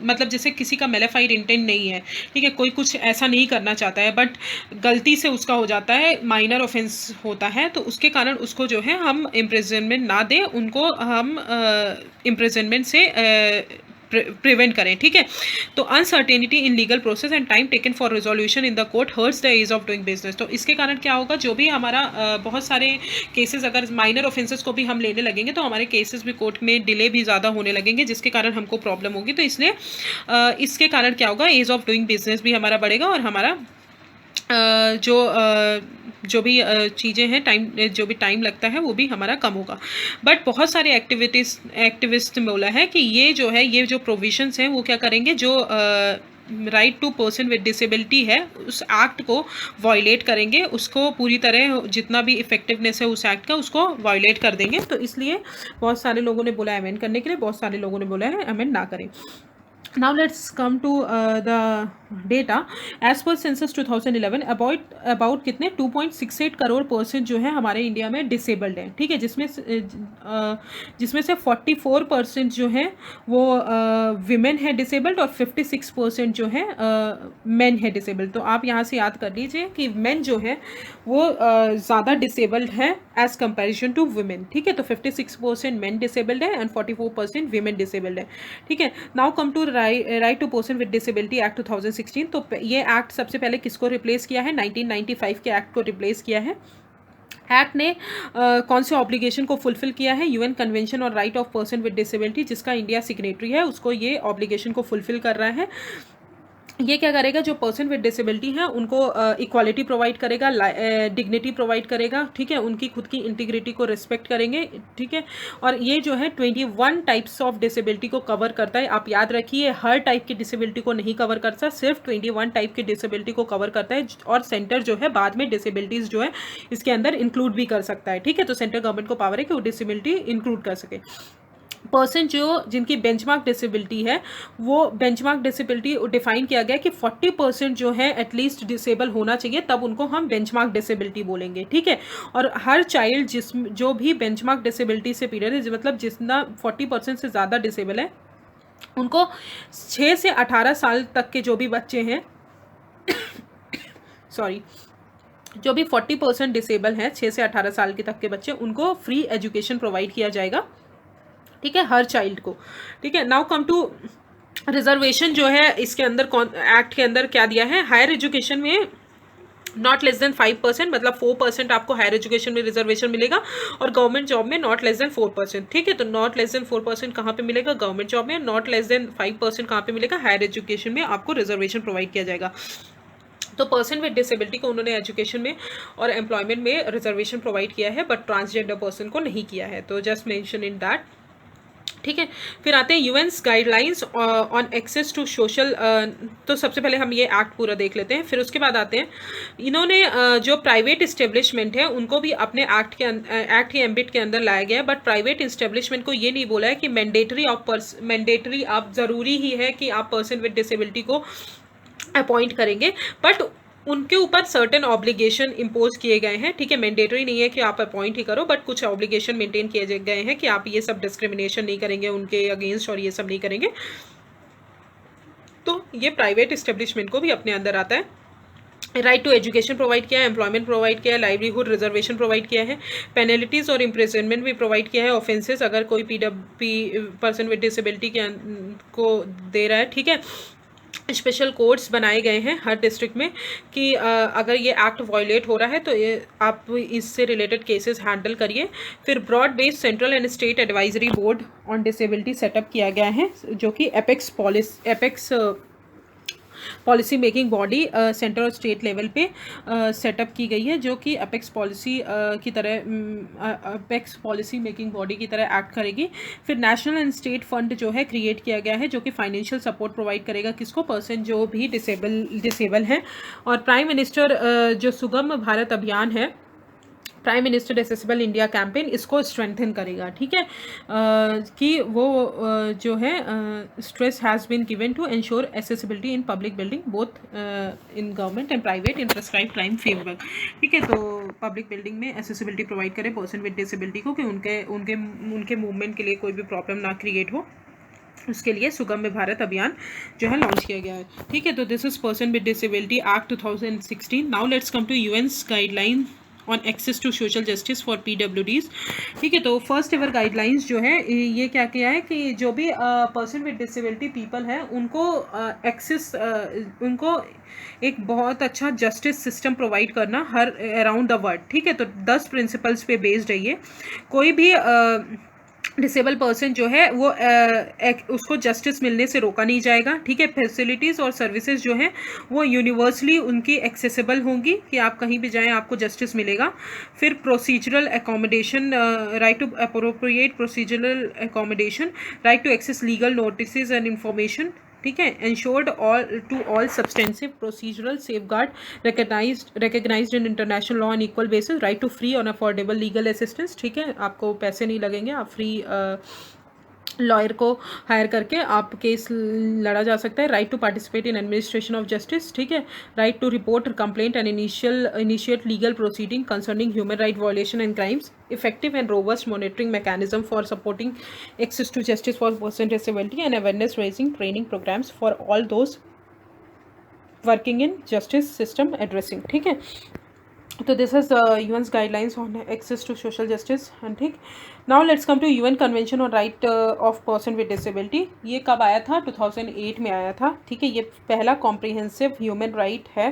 मतलब जैसे किसी का मेलाफाइड इंटेंट नहीं है, ठीक है, कोई कुछ ऐसा नहीं करना चाहता है बट गलती से उसका हो जाता है, माइनर ऑफेंस होता है, तो उसके कारण उसको जो है हम इम्प्रिजनमेंट ना दें, उनको हम इम्प्रिजनमेंट से प्रिवेंट करें, ठीक है। तो uncertainty in legal process and time taken for resolution in the court hurts the ease of doing business. तो इसके कारण क्या होगा, जो भी हमारा बहुत सारे केसेस, अगर माइनर ऑफेंसेस को भी हम लेने लगेंगे तो हमारे केसेस भी कोर्ट में डिले भी ज़्यादा होने लगेंगे, जिसके कारण हमको प्रॉब्लम होगी। तो इसलिए इसके कारण क्या होगा, ईज ऑफ डूइंग बिजनेस भी हमारा बढ़ेगा और हमारा जो भी चीज़ें हैं, टाइम, जो भी टाइम लगता है वो भी हमारा कम होगा। बट बहुत सारे एक्टिविस्ट बोला है कि ये जो है, ये जो प्रोविजंस हैं वो क्या करेंगे, जो right to person with disability है उस एक्ट को वायलेट करेंगे, उसको पूरी तरह जितना भी इफेक्टिवनेस है उस एक्ट का उसको वायलेट कर देंगे। तो इसलिए बहुत सारे लोगों ने बोला अमेंड करने के लिए, बहुत सारे लोगों ने बोला है अमेंड ना करें। Now let's come to the data. As per census 2011, about कितने 2.68 करोड़ पर्सन जो है हमारे इंडिया में डिसेबल्ड हैं, ठीक है, जिसमें से 44% जो है वो विमेन है डिसेबल्ड और 56% जो है मेन है डिसेबल्ड। तो आप यहाँ से याद कर लीजिए कि मेन जो है वो ज़्यादा डिसेबल्ड है एज कंपेरिजन टू वुमेन, ठीक है। तो 56% मेन डिसेबल्ड है एंड 44% वीमेन डिसेबल्ड है, ठीक है। Now come to right to person with disability act 2016। तो ये एक्ट सबसे पहले किसको रिप्लेस किया है, 1995 के एक्ट को रिप्लेस किया है। एक्ट ने कौन से ऑब्लिगेशन को फुलफिल किया है, यूएन कन्वेंशन और right of person with disability, जिसका इंडिया सिग्नेटरी है, उसको ये ऑब्लिगेशन को फुलफिल कर रहा है। ये क्या करेगा, जो पर्सन विद डिसेबिलिटी है उनको इक्वालिटी प्रोवाइड करेगा, डिग्निटी प्रोवाइड करेगा, ठीक है, उनकी खुद की इंटीग्रिटी को रिस्पेक्ट करेंगे, ठीक है। और ये जो है 21 टाइप्स ऑफ डिसेबिलिटी को कवर करता है। आप याद रखिए, हर टाइप की डिसेबिलिटी को नहीं कवर करता, सिर्फ 21 टाइप की डिसेबिलिटी को कवर करता है। और सेंटर जो है बाद में डिसेबिलिटीज़ जो है इसके अंदर इंक्लूड भी कर सकता है, ठीक है। तो सेंट्रल गवर्नमेंट को पावर है कि वो डिसेबिलिटी इंक्लूड कर सके। पर्सन जिनकी बेंचमार्क डिसेबिलिटी है, वो बेंचमार्क डिसेबिलिटी डिफाइन किया गया कि 40% जो है एटलीस्ट डिसेबल होना चाहिए, तब उनको हम बेंचमार्क डिसेबिलिटी बोलेंगे, ठीक है। और हर चाइल्ड जो भी बेंचमार्क डिसेबिलिटी से पीरियड है, मतलब जितना 40% से ज़्यादा डिसेबल है, उनको 6 से 18 साल तक के जो भी बच्चे हैं सॉरी, जो भी 40% डिसेबल हैं, 6 से 18 साल के तक के बच्चे, उनको फ्री एजुकेशन प्रोवाइड किया जाएगा, ठीक है, हर चाइल्ड को, ठीक है। नाउ कम टू रिजर्वेशन जो है इसके अंदर एक्ट के अंदर क्या दिया है, हायर एजुकेशन में नॉट लेस देन 5%, मतलब 4% आपको हायर एजुकेशन में रिजर्वेशन मिलेगा, और गवर्नमेंट जॉब में नॉट लेस देन 4%, ठीक है। तो नॉट लेस देन 4% कहाँ पे मिलेगा, गवर्नमेंट जॉब में। नॉट लेस देन 5% कहाँ पे मिलेगा, हायर एजुकेशन में आपको रिजर्वेशन प्रोवाइड किया जाएगा। तो पर्सन विद डिसेबिलिटी को उन्होंने एजुकेशन में और एम्प्लॉयमेंट में रिजर्वेशन प्रोवाइड किया है, बट ट्रांसजेंडर पर्सन को नहीं किया है। तो जस्ट मेंशन इन दैट, ठीक है। फिर आते हैं UN's guidelines on access to social. तो सबसे पहले हम ये एक्ट पूरा देख लेते हैं, फिर उसके बाद आते हैं, इन्होंने जो प्राइवेट इस्टेब्लिशमेंट है उनको भी अपने एक्ट के एम्बिट के अंदर लाया गया है। बट प्राइवेट इस्टेब्लिशमेंट को ये नहीं बोला है कि मैंडेटरी आप ज़रूरी ही है कि आप पर्सन विद डिसेबिलिटी को अपॉइंट करेंगे, बट उनके ऊपर सर्टेन ऑब्लिगेशन इम्पोज किए गए हैं, ठीक है। मैंडेटरी नहीं है कि आप अपॉइंट ही करो, बट कुछ ऑब्लिगेशन मेंटेन किए गए हैं कि आप ये सब डिस्क्रिमिनेशन नहीं करेंगे उनके अगेंस्ट और ये सब नहीं करेंगे। तो ये प्राइवेट इस्टेब्लिशमेंट को भी अपने अंदर आता है। राइट टू एजुकेशन प्रोवाइड किया है, एम्प्लॉयमेंट प्रोवाइड किया है, लाइवलीहुड रिजर्वेशन प्रोवाइड किया है, पेनल्टीज और इम्प्रिजनमेंट भी प्रोवाइड किया है, ऑफेंसेस अगर कोई पर्सन विद डिसेबिलिटी को दे रहा है, ठीक है। स्पेशल कोड्स बनाए गए हैं हर डिस्ट्रिक्ट में कि अगर ये एक्ट वायलेट हो रहा है तो ये आप इससे रिलेटेड केसेस हैंडल करिए। फिर broad based central and state advisory board on disability setup किया गया है, जो कि apex policy making body centre और स्टेट लेवल पे सेटअप की गई है, जो कि अपेक्स पॉलिसी मेकिंग बॉडी की तरह एक्ट करेगी। फिर नेशनल एंड स्टेट फंड जो है क्रिएट किया गया है, जो कि फाइनेंशियल सपोर्ट प्रोवाइड करेगा किसको, पर्सन जो भी डिसेबल हैं। और प्राइम मिनिस्टर जो सुगम भारत अभियान है, prime minister accessible India campaign इसको स्ट्रेंथन करेगा, ठीक है, कि वो जो है stress has been given to ensure accessibility in public building both in government and private in prescribe time framework, ठीक है। तो पब्लिक बिल्डिंग में एसेसिबिलिटी प्रोवाइड करे पर्सन विद डिसेबिलिटी को, कि उनके उनके उनके मूवमेंट के लिए कोई भी प्रॉब्लम ना क्रिएट हो, उसके लिए सुगम्य भारत अभियान जो है लॉन्च किया गया है, ठीक है। तो this is person with disability act 2016। Now let's come to UN's guideline on access to social justice for PWDs, ठीक है। तो फर्स्ट एवर गाइडलाइंस जो है ये क्या किया है कि जो भी पर्सन विद डिसेबिलिटी पीपल है उनको एक्सेस उनको एक बहुत अच्छा जस्टिस सिस्टम प्रोवाइड करना हर अराउंड द वर्ल्ड, ठीक है। तो 10 प्रिंसिपल्स पे बेस्ड है ये। कोई भी डिसेबल पर्सन जो है वो उसको जस्टिस मिलने से रोका नहीं जाएगा, ठीक है। फैसिलिटीज़ और सर्विसेज जो हैं वो यूनिवर्सली उनकी एक्सेसिबल होंगी, कि आप कहीं भी जाएं आपको जस्टिस मिलेगा। फिर procedural accommodation, right to appropriate procedural accommodation, right to access legal notices and information, ठीक है। Ensured all substantive procedural safeguard recognised in international law on equal basis, right to free और अफोर्डेबल लीगल असिस्टेंस, ठीक है। आपको पैसे नहीं लगेंगे, आप फ्री लॉयर को हायर करके आप केस लड़ा जा सकता है। Right to participate in administration of justice, ठीक है। Right to report complaint and initiate legal proceeding concerning human right violation and crimes, effective and robust monitoring mechanism for supporting access to justice for person with disability, and awareness raising training programs for all those working in justice system addressing, ठीक है। तो this is UN's guidelines on access to social justice, ठीक। Now let's come to UN convention on right of person with disability. ये कब आया था? 2008 में आया था, ठीक है। ये पहला कॉम्प्रिहेंसिव ह्यूमन राइट है,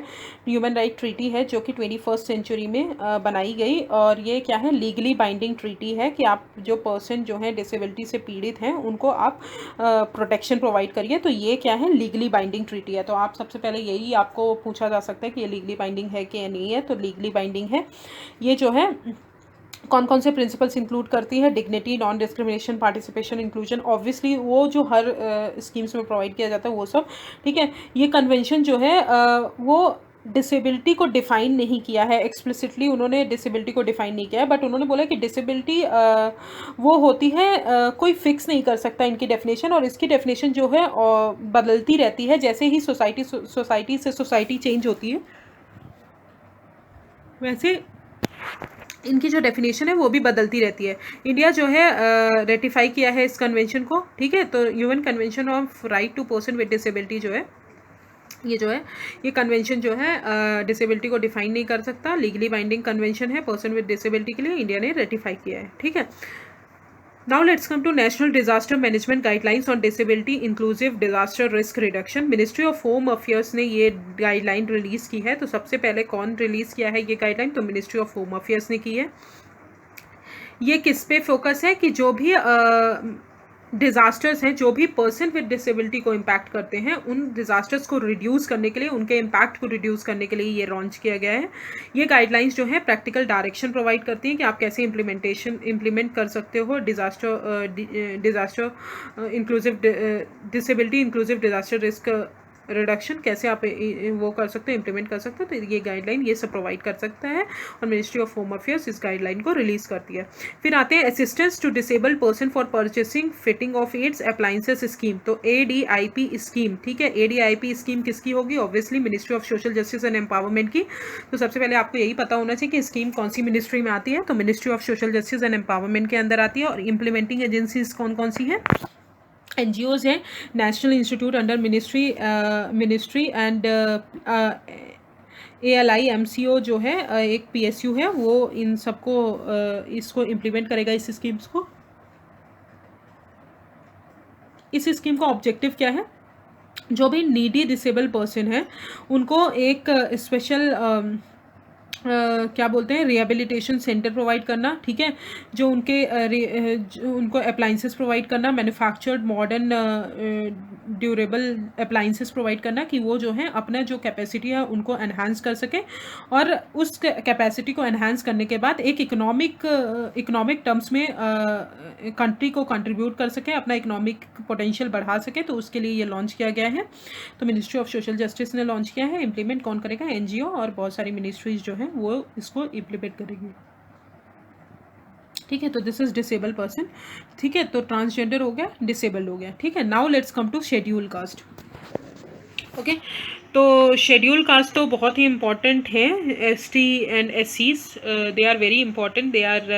ह्यूमन राइट ट्रीटी है, जो कि 21st सेंचुरी में बनाई गई। और ये क्या है? लीगली बाइंडिंग ट्रीटी है, कि आप जो पर्सन जो है डिसेबिलिटी से पीड़ित हैं उनको आप प्रोटेक्शन प्रोवाइड करिए। तो ये क्या है? लीगली बाइंडिंग ट्रीटी है। तो आप सबसे पहले यही आपको पूछा जा सकता है कि ये लीगली बाइंडिंग है कि नहीं है। तो लीगली बाइंडिंग है। ये जो है कौन कौन से प्रिंसिपल्स इंक्लूड करती है? Dignity, non discrimination, participation, inclusion, obviously वो जो हर स्कीम्स में प्रोवाइड किया जाता है वो सब, ठीक है। ये कन्वेंशन जो है वो डिसेबिलिटी को डिफ़ाइन नहीं किया है एक्सप्लिसिटली, उन्होंने डिसेबिलिटी को डिफ़ाइन नहीं किया है, बट उन्होंने बोला कि डिसेबिलिटी वो होती है, कोई फिक्स नहीं कर सकता इनकी डेफिनेशन, और इसकी डेफिनेशन जो है बदलती रहती है जैसे ही सोसाइटी से सोसाइटी चेंज होती है, वैसे इनकी जो डेफिनेशन है वो भी बदलती रहती है। इंडिया जो है रेटिफाई किया है इस कन्वेंशन को, ठीक है। तो UN convention of right to person with disability जो है ये कन्वेंशन जो है डिसेबिलिटी को डिफाइन नहीं कर सकता, लीगली बाइंडिंग कन्वेंशन है पर्सन विद डिसेबिलिटी के लिए, इंडिया ने रेटिफाई किया है, ठीक है। Now let's come to National Disaster Management Guidelines on Disability Inclusive Disaster Risk Reduction. Ministry of Home Affairs ने ये गाइडलाइन रिलीज़ की है। तो सबसे पहले कौन रिलीज़ किया है ये गाइडलाइन? तो मिनिस्ट्री ऑफ होम अफेयर्स ने की है। ये किस पे फोकस है? कि जो भी डिज़ास्टर्स हैं, जो भी पर्सन विद डिसेबिलिटी को इम्पैक्ट करते हैं, उन डिज़ास्टर्स को रिड्यूस करने के लिए, उनके इम्पैक्ट को रिड्यूस करने के लिए ये लॉन्च किया गया है। ये गाइडलाइंस जो है प्रैक्टिकल डायरेक्शन प्रोवाइड करती हैं कि आप कैसे इम्प्लीमेंट कर सकते हो disaster inclusive disability inclusive disaster risk reduction, कैसे आप वो कर सकते हो, इम्प्लीमेंट कर सकते हो। तो ये गाइडलाइन ये सब प्रोवाइड कर सकता है, और मिनिस्ट्री ऑफ होम अफेयर्स इस गाइडलाइन को रिलीज़ करती है। फिर आते हैं assistance to disabled person for purchasing fitting of aids appliances scheme. तो ADIP स्कीम, ठीक है। ADIP स्कीम किसकी होगी? Obviously ministry of social justice and empowerment की। तो सबसे पहले आपको यही पता होना चाहिए कि स्कीम कौन सी मिनिस्ट्री में आती है। तो ministry of social justice and empowerment के अंदर आती है। और इम्प्लीमेंटिंग एजेंसीज कौन कौन सी हैं? NGOs हैं, national institute under ministry and ALI-MCO जो है एक PSU है, वो इन सबको इसको इम्प्लीमेंट करेगा, इस स्कीम्स को। इस स्कीम का ऑब्जेक्टिव क्या है? जो भी नीडी डिसेबल पर्सन है उनको एक स्पेशल क्या बोलते हैं, रिहेबिलिटेशन सेंटर प्रोवाइड करना, ठीक है। जो उनको अप्लाइंसेस प्रोवाइड करना, manufactured modern durable appliances provide करना, कि वो जो है अपना जो कैपेसिटी है उनको एनहांस कर सके, और उस कैपेसिटी को एनहांस करने के बाद एक इकोनॉमिक टर्म्स में कंट्री को कंट्रीब्यूट कर सके, अपना इकोनॉमिक पोटेंशियल बढ़ा सके। तो उसके लिए ये लॉन्च किया गया है। तो मिनिस्ट्री ऑफ सोशल जस्टिस ने लॉन्च किया है। इम्प्लीमेंट कौन करेगा? NGO और बहुत सारी मिनिस्ट्रीज जो हैं वो इसको इम्प्लीमेंट करेगी। ठीक है, तो दिस इज़ डिसेबल पर्सन। ठीक है, तो ट्रांसजेंडर हो गया, डिसेबल्ड हो गया। ठीक है, now let's come to schedule caste. Okay, तो शेड्यूल कास्ट तो बहुत ही इम्पॉर्टेंट है। ST and SCs they are very important, they are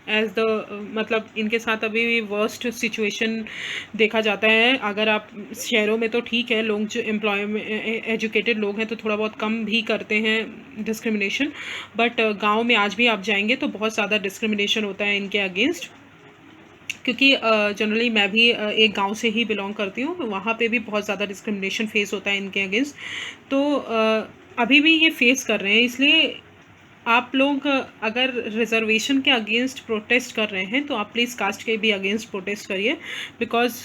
as the मतलब इनके साथ अभी भी वर्स्ट सिचुएशन देखा जाता है। अगर आप शहरों में तो ठीक है, लोग जो एम्प्लॉयमेंट एजुकेटेड लोग हैं तो थोड़ा बहुत कम भी करते हैं डिस्क्रिमिनेशन, बट गांव में आज भी आप जाएंगे तो बहुत ज़्यादा डिस्क्रिमिनेशन होता है इनके अगेंस्ट। क्योंकि जनरली मैं भी एक गांव से ही बिलोंग करती हूँ, तो वहाँ पे भी बहुत ज़्यादा डिस्क्रिमिनेशन फेस होता है इनके अगेंस्ट। तो अभी भी ये फेस कर रहे हैं, इसलिए आप लोग अगर रिजर्वेशन के अगेंस्ट प्रोटेस्ट कर रहे हैं तो आप प्लीज़ कास्ट के भी अगेंस्ट प्रोटेस्ट करिए, बिकॉज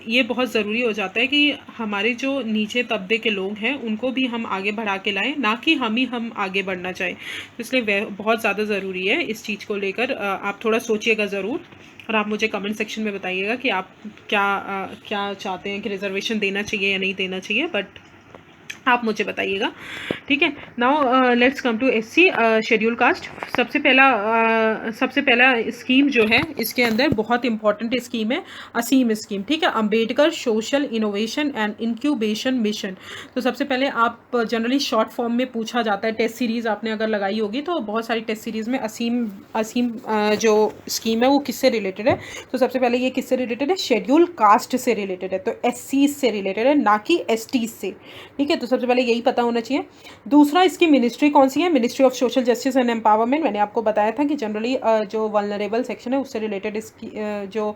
ये बहुत ज़रूरी हो जाता है कि हमारे जो नीचे तबके के लोग हैं उनको भी हम आगे बढ़ा के लाएं, ना कि हम आगे बढ़ना चाहें। तो इसलिए वह बहुत ज़्यादा ज़रूरी है इस चीज़ को लेकर। आप थोड़ा सोचिएगा ज़रूर, और आप मुझे कमेंट सेक्शन में बताइएगा कि आप क्या चाहते हैं कि रिजर्वेशन देना चाहिए या नहीं देना चाहिए, बट आप मुझे बताइएगा। ठीक है, now let's come to SC schedule caste. सबसे पहला स्कीम जो है इसके अंदर बहुत इंपॉर्टेंट स्कीम है असीम स्कीम। ठीक है, Ambedkar social innovation and incubation mission. तो सबसे पहले आप जनरली शॉर्ट फॉर्म में पूछा जाता है, टेस्ट सीरीज़ आपने अगर लगाई होगी तो बहुत सारी टेस्ट सीरीज़ में असीम जो स्कीम है वो किससे रिलेटेड है। तो सबसे पहले ये किससे रिलेटेड है, शेड्यूल कास्ट से रिलेटेड है, तो SC से रिलेटेड है, ना कि ST से। ठीक है, तो सबसे पहले यही पता होना चाहिए। दूसरा, इसकी मिनिस्ट्री कौन सी है, ministry of social justice and empowerment. मैंने आपको बताया था कि जनरली जो वल्नरेबल सेक्शन है उससे रिलेटेड इसकी जो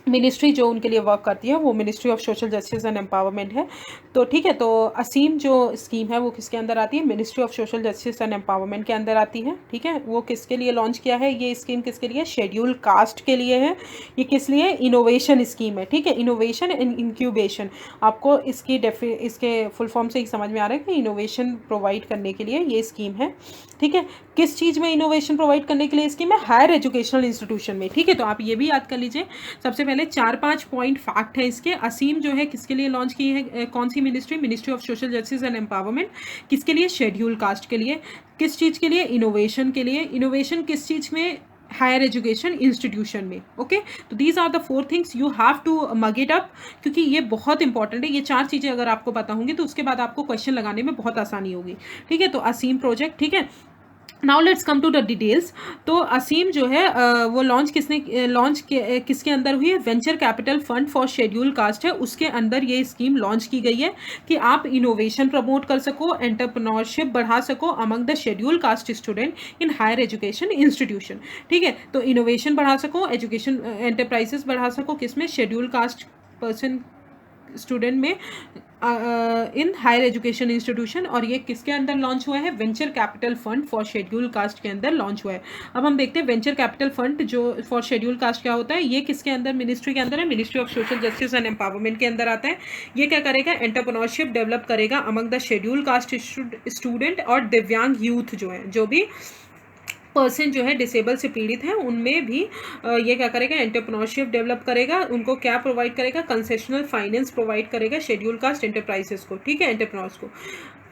मिनिस्ट्री जो उनके लिए वर्क करती है वो ministry of social justice and empowerment है। तो ठीक है, तो असीम जो स्कीम है वो किसके अंदर आती है, ministry of social justice and empowerment के अंदर आती है। ठीक है, वो किसके लिए लॉन्च किया है, ये स्कीम किसके लिए, शेड्यूल कास्ट के लिए है। ये किस लिए, इनोवेशन स्कीम है। ठीक है, इनोवेशन एंड इंक्यूबेशन, आपको इसके फुल फॉर्म से ही समझ में आ रहा है कि इनोवेशन प्रोवाइड करने के लिए ये स्कीम है। ठीक है, किस चीज़ में इनोवेशन प्रोवाइड करने के लिए स्कीम है, हायर एजुकेशनल इंस्टीट्यूशन में। ठीक है, तो आप ये भी याद कर लीजिए। सबसे पहले 4-5 पॉइंट फैक्ट है इसके। असीम जो है किसके लिए लॉन्च की है, कौन सी ministry, ministry of social justice and empowerment. किसके लिए, शेड्यूल कास्ट के लिए। किस चीज़ के लिए, इनोवेशन के लिए। इनोवेशन किस चीज़ में, हायर एजुकेशन इंस्टीट्यूशन में। ओके, तो these are the 4 things you have to mug it up, क्योंकि ये बहुत इंपॉर्टेंट है। ये 4 चीज़ें अगर आपको पता होंगी तो उसके बाद आपको क्वेश्चन लगाने में बहुत आसानी होगी। ठीक है, तो असीम प्रोजेक्ट। ठीक है, now let's come to the details. तो असीम जो है वो किसके अंदर हुई है, venture capital fund for schedule caste है, उसके अंदर ये स्कीम लॉन्च की गई है कि आप इनोवेशन प्रमोट कर सको, एंटरप्रेन्योरशिप बढ़ा सको among the schedule caste student in higher education institution. ठीक है, तो इनोवेशन बढ़ा सको, एजुकेशन एंटरप्राइजेस बढ़ा सको, किसमें, शेड्यूल कास्ट पर्सन स्टूडेंट में इन हायर एजुकेशन इंस्टीट्यूशन। और ये किसके अंदर लॉन्च हुआ है, venture capital fund for schedule cast के अंदर लॉन्च हुआ है। अब हम देखते हैं वेंचर कैपिटल फंड जो फॉर शेड्यूल कास्ट क्या होता है। ये किसके अंदर, मिनिस्ट्री के अंदर है, ministry of social justice and empowerment के अंदर आता है। ये क्या करेगा, एंटरप्रेन्योरशिप डेवलप करेगा among the schedule caste student और दिव्यांग यूथ जो है, जो भी पर्सन जो है डिसेबल से पीड़ित हैं उनमें भी ये क्या करेगा, एंटरप्रेन्योरशिप डेवलप करेगा। उनको क्या प्रोवाइड करेगा, कंसेशनल फाइनेंस प्रोवाइड करेगा शेड्यूल कास्ट एंटरप्राइजेस को। ठीक है, एंटरप्रेन्योर्स को।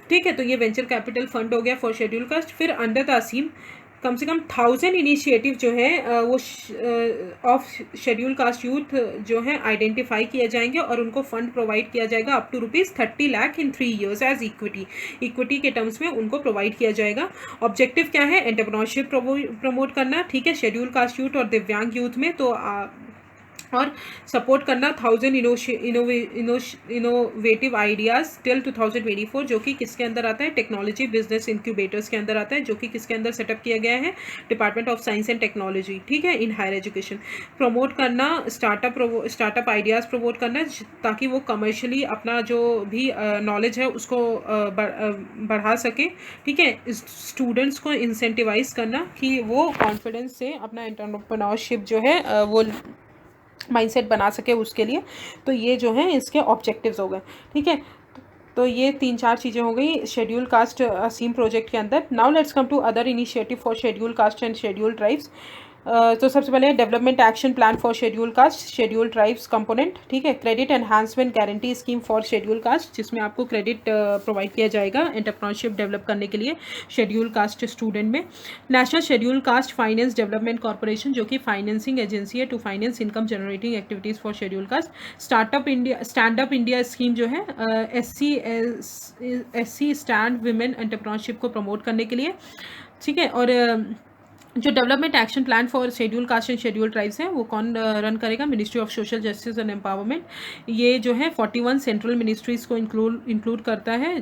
ठीक है, तो ये वेंचर कैपिटल फंड हो गया फॉर शेड्यूल कास्ट। फिर अंडर द असीम कम से कम 1000 इनिशिएटिव जो है वो ऑफ शेड्यूल कास्ट यूथ जो है आइडेंटिफाई किए जाएंगे और उनको फंड प्रोवाइड किया जाएगा up to ₹30 lakh in 3 years as equity के टर्म्स में उनको प्रोवाइड किया जाएगा। ऑब्जेक्टिव क्या है, एंटरप्रेन्योरशिप प्रमोट करना। ठीक है, शेड्यूल कास्ट यूथ और दिव्यांग यूथ में, तो और सपोर्ट करना 1000 इनोवेटिव आइडियाज़ टिल 2024, जो कि किसके अंदर आता है, टेक्नोलॉजी बिजनेस इंक्यूबेटर्स के अंदर आता है, जो कि किसके अंदर सेटअप किया गया है, department of science and technology. ठीक है, इन हायर एजुकेशन। प्रमोट करना स्टार्टअप आइडियाज़ प्रमोट करना, ताकि वो कमर्शियली अपना जो भी नॉलेज है उसको बढ़ा सके। ठीक है, स्टूडेंट्स को इंसेंटिवाइज करना कि वो कॉन्फिडेंस से अपना एंटरप्रेन्योरशिप जो है वो माइंडसेट बना सके उसके लिए। तो ये जो है इसके ऑब्जेक्टिव्स हो गए। ठीक है, तो ये 3-4 चीज़ें हो गई शेड्यूल कास्ट असीम प्रोजेक्ट के अंदर। Now let's come to other initiative for schedule caste and schedule tribes. तो सबसे पहले development action plan for schedule caste, schedule tribes component, ठीक है। Credit enhancement guarantee scheme for schedule caste, जिसमें आपको credit provide किया जाएगा एंटरप्रेन्योरशिप डेवलप करने के लिए शेड्यूल कास्ट स्टूडेंट में। National schedule caste finance development corporation, जो कि फाइनेंसिंग एजेंसी है to finance income generating activities for schedule caste. Stand up India scheme जो है एससी स्टैंड वुमेन एंटरप्रेन्योरशिप को प्रमोट करने के लिए, ठीक है। और जो development action plan for schedule caste and schedule tribes है वो कौन रन करेगा? Ministry of social justice and empowerment. ये जो है 41 सेंट्रल मिनिस्ट्रीज को इंक्लूड करता है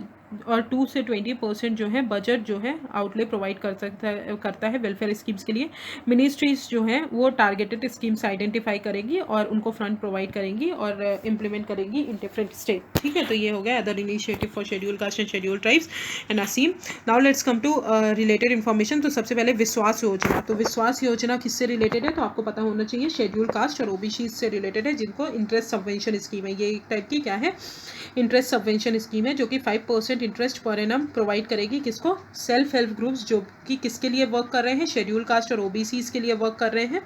और 2 से 20% जो है बजट जो है आउटले प्रोवाइड करता है वेलफेयर स्कीम्स के लिए। मिनिस्ट्रीज जो हैं वो टारगेटेड स्कीम्स आइडेंटिफाई करेंगी और उनको फंड प्रोवाइड करेंगी और इम्प्लीमेंट करेंगी इन डिफरेंट स्टेट, ठीक है। तो ये हो गया other initiative for schedule caste and schedule tribes and ASEEM. Now let's come to related information. तो सबसे पहले विश्वास योजना। तो विश्वास योजना किससे रिलेटेड है? तो आपको पता होना चाहिए शेड्यूल कास्ट और ओबीसी से रिलेटेड है, जिनको इंटरेस्ट सबवेंशन स्कीम है। ये एक टाइप की क्या है? इंटरेस्ट सबवेंशन स्कीम है, जो कि 5% इंटरेस्ट पर एनम प्रोवाइड करेगी। किसको? सेल्फ हेल्प ग्रुप्स, जो कि किसके लिए वर्क कर रहे हैं? शेड्यूल कास्ट और ओबीसीज के लिए वर्क कर रहे हैं,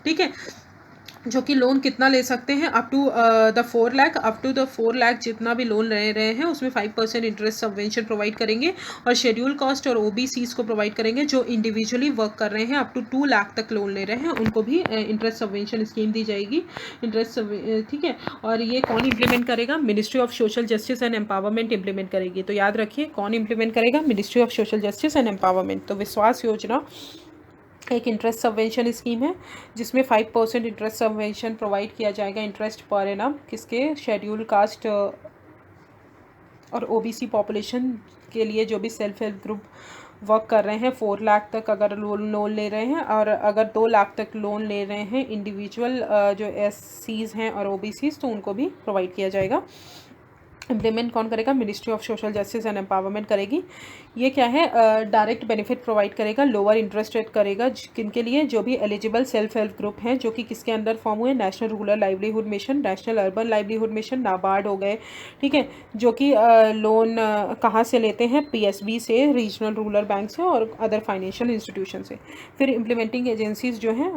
ठीक है। जो कि लोन कितना ले सकते हैं? Up to the 4 lakh, up to the 4 lakh जितना भी लोन ले रहे हैं उसमें 5% इंटरेस्ट सबवेंशन प्रोवाइड करेंगे। और शेड्यूल कास्ट और ओबीसीज को प्रोवाइड करेंगे जो इंडिविजुअली वर्क कर रहे हैं, अप टू 2 लाख तक लोन ले रहे हैं, उनको भी इंटरेस्ट सबवेंशन स्कीम दी जाएगी, इंटरेस्ट, ठीक है। और ये कौन इंप्लीमेंट करेगा? Ministry of social justice and empowerment implement करेगी। तो याद रखिए कौन इंप्लीमेंट करेगा? Ministry of social justice and empowerment. तो विश्वास योजना एक इंटरेस्ट सबवेंशन स्कीम है जिसमें 5% इंटरेस्ट सबवेंशन प्रोवाइड किया जाएगा इंटरेस्ट पर एनम, किसके? शेड्यूल कास्ट और ओबीसी पॉपुलेशन के लिए जो भी सेल्फ हेल्प ग्रुप वर्क कर रहे हैं। 4 लाख तक अगर लोन ले रहे हैं और अगर 2 लाख तक लोन ले रहे हैं इंडिविजुअल जो एससीज हैं और ओबीसीज, तो उनको भी प्रोवाइड किया जाएगा। इम्प्लीमेंट कौन करेगा? Ministry of social justice and empowerment करेगी। ये क्या है? डायरेक्ट बेनिफिट प्रोवाइड करेगा, लोअर इंटरेस्ट रेट करेगा किनके लिए? जो भी एलिजिबल सेल्फ हेल्प ग्रुप हैं, जो कि किसके अंदर फॉर्म हुए? National rural livelihood mission, national urban livelihood mission, NABARD हो गए, ठीक है। जो कि लोन कहाँ से लेते हैं? पीएसबी से, रीजनल रूरल बैंक से और अदर फाइनेंशियल इंस्टीट्यूशन से। फिर इम्प्लीमेंटिंग एजेंसीज जो हैं,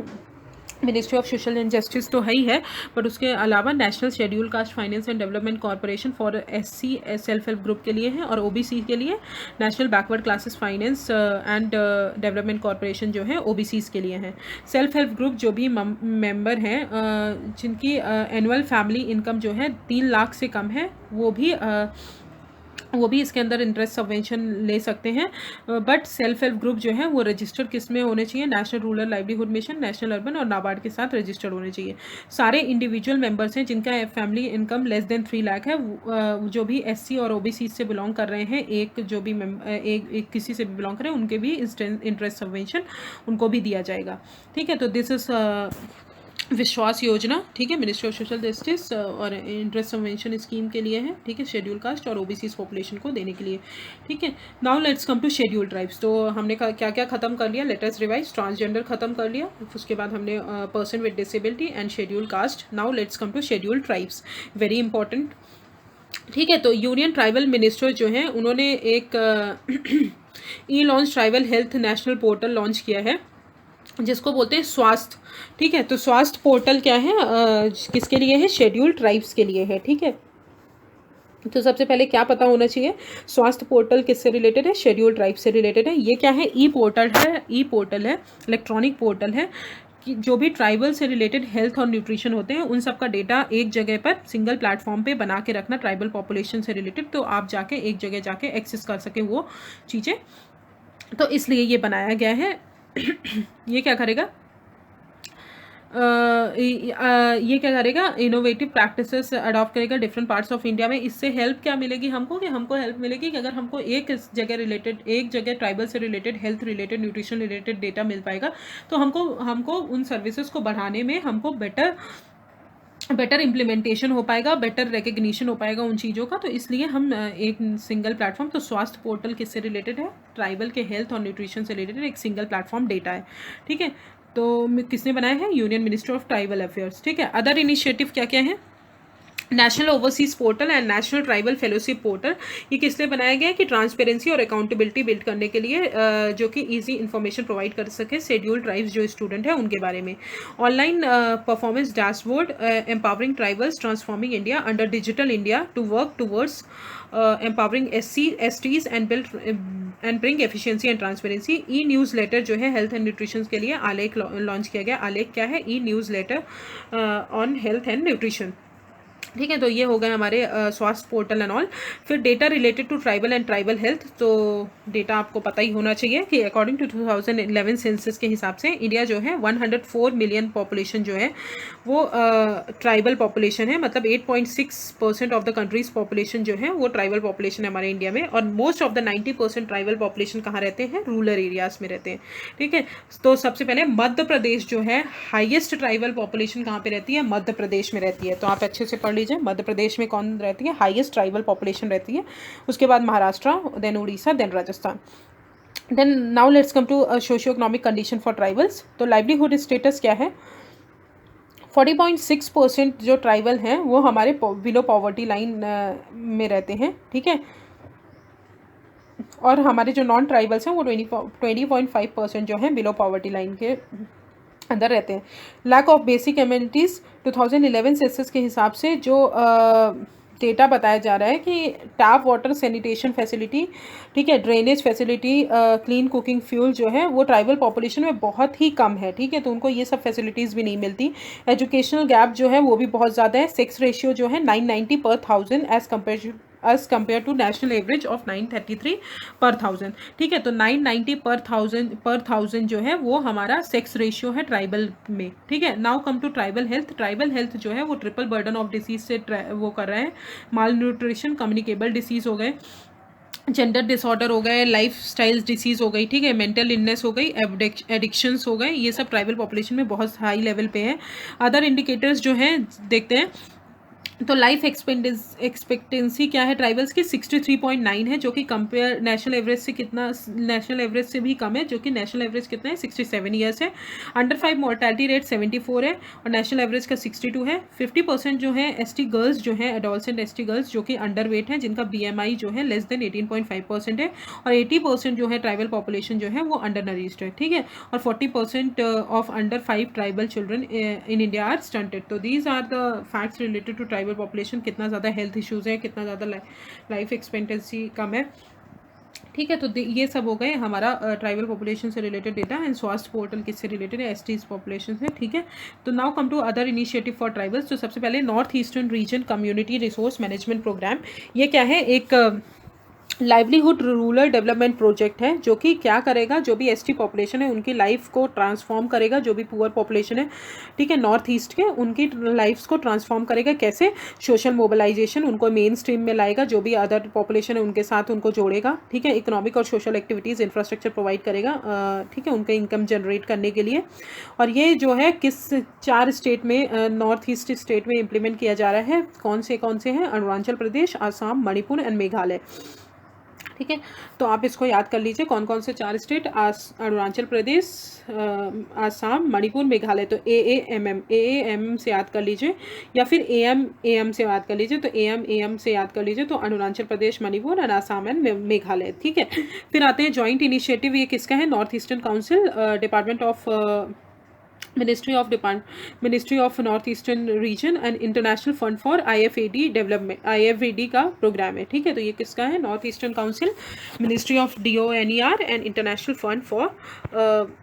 ministry of social and justice तो है ही है, बट उसके अलावा national schedule caste finance and development corporation for SC self help group के लिए है, और ओबीसी के लिए national backward classes finance and development corporation जो है ओबीसीज के लिए है। सेल्फ हेल्प ग्रुप जो भी मेंबर हैं जिनकी एनुअल फैमिली इनकम जो है 3 लाख से कम है, वो भी इसके अंदर इंटरेस्ट सबवेंशन ले सकते हैं। बट सेल्फ हेल्प ग्रुप जो है वो रजिस्टर्ड किस में होने चाहिए? National rural livelihood mission, national urban और नाबार्ड के साथ रजिस्टर्ड होने चाहिए। सारे इंडिविजुअल मेंबर्स हैं जिनका family income less than 3 lakh है, जो भी एससी और ओबीसी से बिलोंग कर रहे हैं, एक जो भी एक किसी से भी बिलोंग करें, उनके भी इंटरेस्ट सबवेंशन उनको भी दिया जाएगा, ठीक है। तो दिस इज विश्वास योजना, ठीक है, मिनिस्ट्री ऑफ सोशल जस्टिस और इंटरेस्ट सबवेंशन स्कीम के लिए है, ठीक है, शेड्यूल कास्ट और ओबीसी पॉपुलेशन को देने के लिए, ठीक है। Now let's come to schedule tribes. तो हमने क्या क्या खत्म कर लिया? Let us revise. ट्रांसजेंडर खत्म कर लिया, उसके बाद हमने person with disability and schedule caste. Now let's come to schedule tribes, very important, ठीक है। तो यूनियन ट्राइबल मिनिस्टर जो हैं उन्होंने एक e launch tribal health national portal launch किया है, जिसको बोलते हैं स्वास्थ्य, ठीक है। तो स्वास्थ्य पोर्टल क्या है? किसके लिए है? शेड्यूल ट्राइब्स के लिए है, ठीक है। तो सबसे पहले क्या पता होना चाहिए? स्वास्थ्य पोर्टल किससे रिलेटेड है? शेड्यूल ट्राइब्स से रिलेटेड है। ये क्या है? ई पोर्टल है, इलेक्ट्रॉनिक पोर्टल है कि जो भी ट्राइबल से रिलेटेड हेल्थ और न्यूट्रिशन होते हैं उन सब का डेटा एक जगह पर सिंगल प्लेटफॉर्म पे बना के रखना, ट्राइबल पॉपुलेशन से रिलेटेड, तो आप जाके एक जगह जाके एक्सेस कर सके वो चीज़ें, तो इसलिए ये बनाया गया है। ये क्या करेगा? ये क्या करेगा? इनोवेटिव प्रैक्टिसेस अडॉप्ट करेगा डिफरेंट पार्ट्स ऑफ इंडिया में। इससे हेल्प क्या मिलेगी हमको? कि हमको हेल्प मिलेगी कि अगर हमको एक जगह ट्राइबल से related health related nutrition related data मिल पाएगा, तो हमको उन सर्विसेज को बढ़ाने में हमको बेटर इम्प्लीमेंटेशन हो पाएगा, बेटर रिकग्निशन हो पाएगा उन चीज़ों का। तो इसलिए हम एक सिंगल प्लेटफॉर्म, तो स्वास्थ्य पोर्टल किससे रिलेटेड है? ट्राइबल के हेल्थ और न्यूट्रिशन से रिलेटेड एक सिंगल प्लेटफॉर्म डेटा है, ठीक है। तो किसने बनाया है? Union minister of tribal affairs, ठीक है। अदर इनिशिएटिव क्या क्या है? National overseas portal and national tribal fellowship portal, ये किस लिए बनाया गया है कि ट्रांसपेरेंसी और अकाउंटेबिलिटी बिल्ड करने के लिए, जो कि इजी इन्फॉर्मेशन प्रोवाइड कर सके शेड्यूल्ड ट्राइब्स जो स्टूडेंट है उनके बारे में। Online performance dashboard empowering tribals transforming India under digital India to work towards empowering SCs and bring efficiency and transparency. E newsletter जो है हेल्थ एंड न्यूट्रिशन के लिए आलेख लॉन्च किया गया। आलेख क्या है? E newsletter on health and nutrition. ठीक है, तो ये हो गए हमारे स्वास्थ्य पोर्टल एंड ऑल। फिर data related to tribal and tribal health, तो डेटा आपको पता ही होना चाहिए कि अकॉर्डिंग टू 2011 सेंसस के हिसाब से इंडिया जो है 104 मिलियन पॉपुलेशन जो है वो ट्राइबल पॉपुलेशन है, मतलब 8.6% ऑफ द कंट्रीज पॉपुलेशन जो है वो ट्राइबल पॉपुलेशन है हमारे इंडिया में। और most of the 90% tribal population कहाँ रहते हैं? रूरल एरियाज में रहते हैं। ठीक है, तो सबसे पहले मध्य प्रदेश जो है हाईएस्ट ट्राइबल पॉपुलेशन कहाँ पे रहती है? मध्य प्रदेश में रहती है। तो आप अच्छे से पढ़ लीजिए मध्य प्रदेश में कौन रहती है? हाईएस्ट ट्राइबल पॉपुलेशन रहती है। उसके बाद Maharashtra, then Orissa, then Rajasthan. Then now let's come to socio economic condition for tribals. तो लाइवलीहुड स्टेटस क्या है? 40.6% जो ट्राइबल हैं वो हमारे बिलो पॉवर्टी लाइन में रहते हैं। ठीक है, और हमारे जो नॉन ट्राइबल्स हैं वो 20.5% जो हैं बिलो पॉवर्टी लाइन के अंदर रहते हैं। Lack of basic amenities 2011 census के हिसाब से जो डेटा बताया जा रहा है कि टैप वाटर सैनिटेशन फैसिलिटी, ठीक है, drainage facility, clean cooking fuel जो है वो ट्राइबल पॉपुलेशन में बहुत ही कम है। ठीक है, तो उनको ये सब फैसिलिटीज़ भी नहीं मिलती। एजुकेशनल गैप जो है वो भी बहुत ज़्यादा है। सेक्स रेशियो जो है 990 पर 1000 as compared to national average of 933 पर 1000। ठीक है, तो 990 पर 1000 जो है वो हमारा सेक्स रेशियो है ट्राइबल में। ठीक है, now come to tribal health. Tribal health जो है वो ट्रिपल बर्डन ऑफ डिसीज से वो कर रहे हैं। माल न्यूट्रिशन, कम्युनिकेबल डिसीज हो गए, जेंडर डिसऑर्डर हो गए, लाइफ स्टाइल डिसीज़ हो गई, ठीक है, मेंटल इलनेस हो गई, एडिक्शंस हो गए, ये सब ट्राइबल पॉपुलेशन में बहुत हाई लेवल पे है। अदर इंडिकेटर्स जो हैं देखते हैं, तो लाइफ एक्सपेक्टेंसी क्या है ट्राइबल्स की? 63.9 है, जो कि कंपेयर नेशनल एवरेज से कितना? नेशनल एवरेज से भी कम है, जो कि नेशनल एवरेज कितना है? 67 ईयर्स है। अंडर 5 मोर्टेलिटी रेट 74 है और नेशनल एवरेज का 62 है। 50% जो है ST गर्ल्स जो है, एडोलसेंट ST गर्ल्स जो कि अंडर वेट हैं, जिनका BMI जो है लेस देन 18.5% है। और 80% जो है ट्राइबल पॉपुलेशन जो है वो अंडर नरिश्ड है। ठीक है, और 40% of under 5 tribal children in India are stunted. तो these are the facts related to tribal population. कितना ज़्यादा हेल्थ इश्यूज़ है, कितना ज़्यादा लाइफ एक्सपेक्टेंसी कम है। ठीक है, तो ये सब हो गए हमारा ट्राइबल पॉपुलेशन से related data. And Swasthya portal किससे रिलेटेड है? STs पॉपुलेशन से। ठीक है, तो now come to other initiative for tribals. तो सबसे पहले north eastern region community resource management programme, ये क्या है? एक लाइवलीहुड रूरल डेवलपमेंट प्रोजेक्ट है, जो कि क्या करेगा? जो भी ST पॉपुलेशन है उनकी लाइफ को ट्रांसफॉर्म करेगा। जो भी पुअर पॉपुलेशन है, ठीक है, नॉर्थ ईस्ट के, उनकी लाइफ्स को ट्रांसफॉर्म करेगा। कैसे? सोशल मोबिलाइजेशन, उनको मेन स्ट्रीम में लाएगा। जो भी अदर पॉपुलेशन है उनके साथ उनको जोड़ेगा। ठीक है, इकोनॉमिक और सोशल एक्टिविटीज़ इंफ्रास्ट्रक्चर प्रोवाइड करेगा, ठीक है, उनके इनकम जनरेट करने के लिए। और ये जो है किस 4 स्टेट में, नॉर्थ ईस्ट स्टेट में इम्प्लीमेंट किया जा रहा है। कौन से हैं? अरुणाचल प्रदेश, आसाम, मणिपुर एंड मेघालय। ठीक है, तो आप इसको याद कर लीजिए कौन कौन से 4 स्टेट? अरुणाचल प्रदेश, आसाम, मणिपुर, मेघालय। तो AAMM से याद कर लीजिए, या फिर AM से याद कर लीजिए। तो AM से याद कर लीजिए। तो अरुणाचल प्रदेश, मणिपुर एंड आसाम एंड मेघालय। ठीक है, फिर आते हैं जॉइंट इनिशिएटिव। ये किसका है? North eastern council, department of ministry of north eastern region and international fund for IFAD development, IFAD का प्रोग्राम है। ठीक है, तो ये किसका है? North eastern council, ministry of DONER and international fund for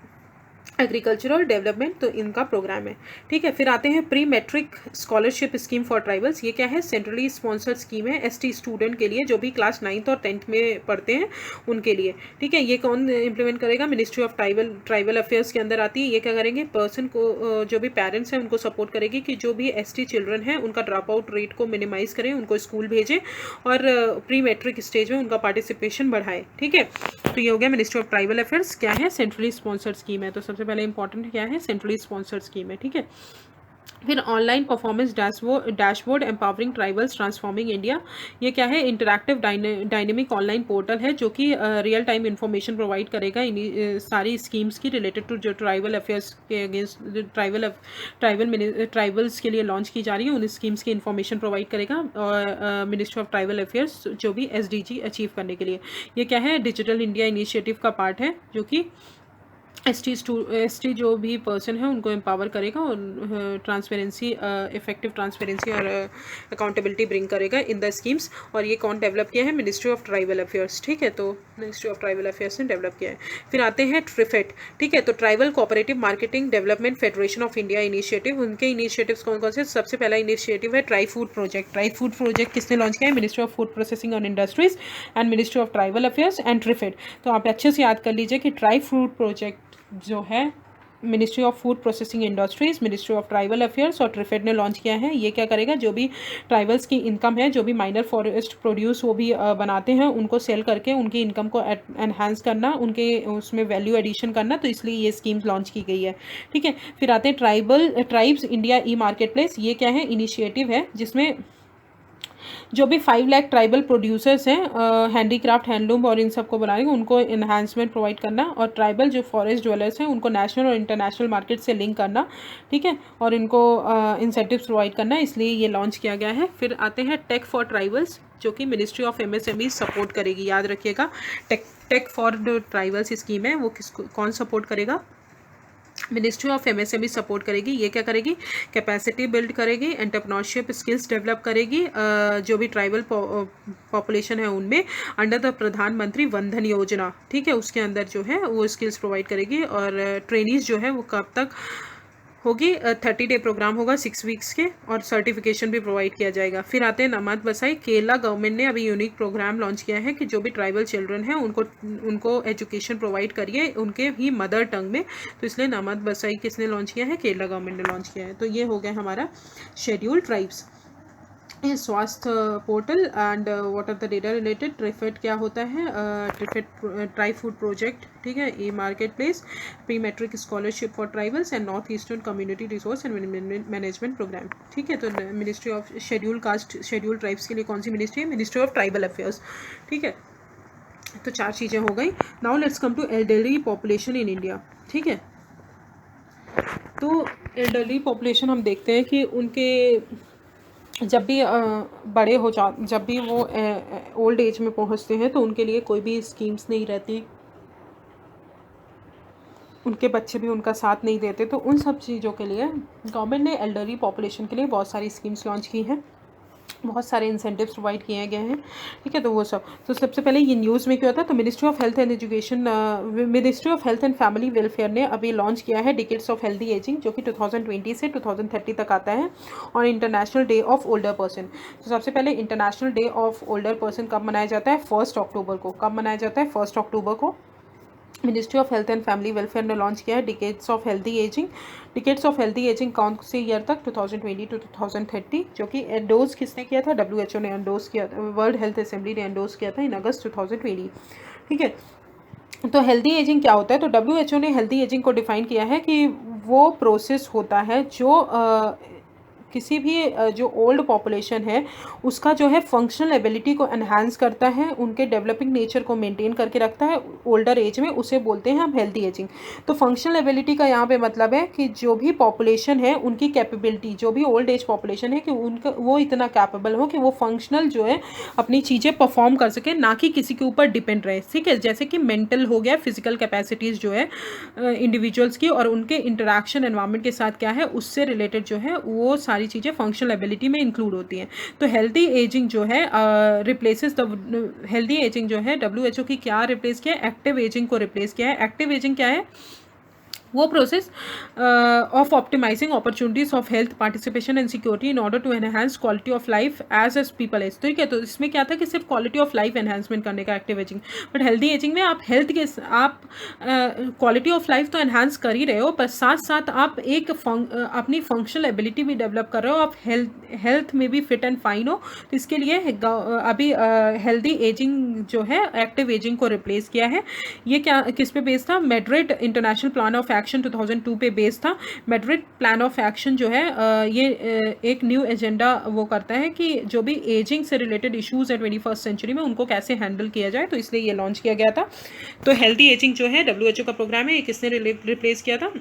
agricultural development, तो इनका प्रोग्राम है। ठीक है, फिर आते हैं pre matric scholarship scheme for tribals. ये क्या है? सेंट्रली स्पॉन्सर्ड स्कीम है ST स्टूडेंट के लिए, जो भी क्लास 9th और 10th में पढ़ते हैं उनके लिए। ठीक है, ये कौन इंप्लीमेंट करेगा? मिनिस्ट्री ऑफ ट्राइबल अफेयर्स के अंदर आती है। ये क्या करेंगे? पर्सन को, जो भी पेरेंट्स हैं उनको सपोर्ट करेगी कि जो भी ST चिल्ड्रन हैं उनका ड्रॉप आउट रेट को मिनिमाइज करें, उनको स्कूल भेजें और प्री मैट्रिक स्टेज में उनका पार्टिसिपेशन बढ़ाए। ठीक है, तो ये हो गया मिनिस्ट्री ऑफ ट्राइबल अफेयर्स। क्या है? सेंट्रली स्पॉन्सर्ड स्कीम है। तो सबसे पहले इंपॉर्टेंट क्या है? सेंट्रली स्पॉन्सर्ड स्कीम है। ठीक है, फिर online performance dashboard empowering tribals transforming India. ये क्या है? इंटरैक्टिव डायनेमिक ऑनलाइन पोर्टल है जो कि रियल टाइम इंफॉर्मेशन प्रोवाइड करेगा सारी स्कीम्स की रिलेटेड टू जो ट्राइबल अफेयर्स के अगेंस्ट ट्राइबल्स के लिए लॉन्च की जा रही है, उन स्कीम्स की इंफॉर्मेशन प्रोवाइड करेगा। और मिनिस्ट्री ऑफ ट्राइबल अफेयर्स जो भी SDG अचीव करने के लिए, ये क्या है? डिजिटल इंडिया इनिशिएटिव का पार्ट है जो कि ST जो भी पर्सन है उनको एम्पावर करेगा और ट्रांसपेरेंसी, इफेक्टिव ट्रांसपेरेंसी और अकाउंटेबिलिटी ब्रिंग करेगा इन द स्कीम्स। और ये कौन डेवलप किया है? Ministry of tribal affairs. ठीक है, तो मिनिस्ट्री ऑफ ट्राइबल अफेयर्स ने डेवलप किया है। फिर आते हैं ट्रिफेट। ठीक है, तो tribal cooperative marketing development federation of India initiative. उनके इनिशिएटिव्स कौन कौन से? सबसे पहला इनिशिएटिव है tri food project. Tri food project किसने लॉन्च किया है? Ministry of food processing and industries and ministry of tribal affairs and TRIFED. तो आप अच्छे से याद कर लीजिए कि ट्राई फूड प्रोजेक्ट जो है ministry of food processing industries, ministry of tribal affairs और ट्रिफेड ने लॉन्च किया है। ये क्या करेगा? जो भी ट्राइबल्स की इनकम है, जो भी माइनर फॉरेस्ट प्रोड्यूस वो भी बनाते हैं, उनको सेल करके उनकी इनकम को एनहांस करना, उनके उसमें वैल्यू एडिशन करना, तो इसलिए ये स्कीम्स लॉन्च की गई है। ठीक है, फिर आते हैं ट्राइब्स इंडिया ई मार्केट प्लेस। ये क्या है? इनिशिएटिव है जिसमें जो भी 5 लाख ट्राइबल प्रोड्यूसर्स हैं हैंडीक्राफ्ट, हैंडलूम और इन सबको बनाएंगे, उनको इन्हांसमेंट प्रोवाइड करना, और ट्राइबल जो फॉरेस्ट ड्वेलर्स हैं उनको नेशनल और इंटरनेशनल मार्केट से लिंक करना। ठीक है, और इनको इंसेंटिव्स प्रोवाइड करना, इसलिए ये लॉन्च किया गया है। फिर आते हैं टेक फॉर ट्राइबल्स जो कि मिनिस्ट्री ऑफ MSME सपोर्ट करेगी। याद रखिएगा, टेक फॉर ट्राइबल्स स्कीम है वो कौन सपोर्ट करेगा? मिनिस्ट्री ऑफ MSME सपोर्ट करेगी। ये क्या करेगी? कैपेसिटी बिल्ड करेगी, एंटरप्रेन्योरशिप स्किल्स डेवलप करेगी जो भी ट्राइबल पॉपुलेशन है उनमें, अंडर द प्रधानमंत्री वंदन योजना। ठीक है, उसके अंदर जो है वो स्किल्स प्रोवाइड करेगी। और ट्रेनीज जो है वो कब तक होगी? 30 डे प्रोग्राम होगा 6 वीक्स के, और सर्टिफिकेशन भी प्रोवाइड किया जाएगा। फिर आते हैं नमाज बसाई। केरला गवर्नमेंट ने अभी यूनिक प्रोग्राम लॉन्च किया है कि जो भी ट्राइबल चिल्ड्रन हैं उनको एजुकेशन प्रोवाइड करिए उनके ही मदर टंग में, तो इसलिए नमाज बसाई किसने लॉन्च किया है? केरला गवर्नमेंट ने लॉन्च किया है। तो ये हो गया हमारा scheduled tribes. Swasthya portal and what are the data related. TRIFED क्या होता है? TRIFED tri food project. ठीक है, e marketplace, pre matric scholarship for tribals and north eastern community resource and management program. ठीक है, तो ministry of schedule caste schedule tribes के लिए कौन सी मिनिस्ट्री है? Ministry of tribal affairs. ठीक है, तो 4 चीज़ें हो गई। Now let's come to elderly population in India. ठीक है, तो एल्डरली पॉपुलेशन हम देखते हैं कि उनके जब भी बड़े हो जब भी वो ओल्ड एज में पहुंचते हैं तो उनके लिए कोई भी स्कीम्स नहीं रहती, उनके बच्चे भी उनका साथ नहीं देते, तो उन सब चीज़ों के लिए गवर्नमेंट ने एल्डरली पॉपुलेशन के लिए बहुत सारी स्कीम्स लॉन्च की हैं, बहुत सारे इंसेंटिव्स प्रोवाइड किए गए हैं। ठीक है, तो वो सब, तो सबसे पहले ये न्यूज़ में क्या होता है? तो ministry of health and education, ministry of health and family welfare ने अभी लॉन्च किया है डिकेड्स ऑफ हेल्दी एजिंग, जो कि 2020 से 2030 तक आता है, और international day of older person. तो सबसे पहले international day of older person कब मनाया जाता है? 1 अक्टूबर को। कब मनाया जाता है? 1 अक्टूबर को। Ministry of health and family welfare ने लॉन्च किया है decades of healthy ageing. Decades of healthy ageing कौन से ईयर तक? 2020 टू 2030, जो कि एंडोर्स किसने किया था? WHO ने एंडोर्स किया था, वर्ल्ड हेल्थ असेंबली ने एंडोर्स किया था इन अगस्त 2020। ठीक है, तो हेल्दी एजिंग क्या होता है? तो WHO ने हेल्दी एजिंग को डिफाइन किया है कि वो प्रोसेस होता है जो किसी भी जो ओल्ड पॉपुलेशन है उसका जो है फंक्शनल एबिलिटी को एनहांस करता है, उनके डेवलपिंग नेचर को मेंटेन करके रखता है ओल्डर एज में, उसे बोलते हैं हम हेल्दी एजिंग। तो फंक्शनल एबिलिटी का यहाँ पे मतलब है कि जो भी पॉपुलेशन है उनकी कैपेबिलिटी, जो भी ओल्ड एज पॉपुलेशन है कि उनका वो इतना कैपेबल हो कि वो फंक्शनल जो है अपनी चीज़ें परफॉर्म कर सके, ना कि किसी के ऊपर डिपेंड रहे। ठीक है, जैसे कि मेंटल हो गया, फिजिकल कैपेसिटीज़ जो है इंडिविजुअल्स की, और उनके इंटरेक्शन एनवायरनमेंट के साथ क्या है उससे रिलेटेड जो है वो सारी चीज़ें फंक्शनल एबिलिटी में इंक्लूड होती हैं। तो हेल्दी एजिंग जो है रिप्लेसेस द हेल्दी एजिंग जो है WHO की क्या रिप्लेस किया है? एक्टिव एजिंग को रिप्लेस किया है। एक्टिव एजिंग क्या है? वो process of optimising opportunities of health participation and security in order to enhance quality of life as people age. ठीक है, तो इसमें क्या था कि सिर्फ क्वालिटी ऑफ लाइफ एनहांसमेंट करने का active ageing, but healthy ageing में आप हेल्थ के आप क्वालिटी ऑफ लाइफ तो एनहांस कर ही रहे हो, पर साथ साथ आप एक अपनी फंक्शनल एबिलिटी भी डेवलप कर रहे हो, आप हेल्थ में भी फिट एंड फाइन हो। तो इसके लिए अभी हेल्दी एजिंग जो है एक्टिव एजिंग को रिप्लेस किया है। ये क्या किस पे बेस्ड था? Madrid international plan of action 2002 पे बेस्ड था। मैड्रिड प्लान ऑफ एक्शन जो है ये एक न्यू एजेंडा वो करता है कि जो भी एजिंग से रिलेटेड इश्यूज़ है 21st सेंचुरी में उनको कैसे हैंडल किया जाए, तो इसलिए ये लॉन्च किया गया था। तो हेल्दी एजिंग जो है WHO का प्रोग्राम है, ये किसने रिप्लेस किया था,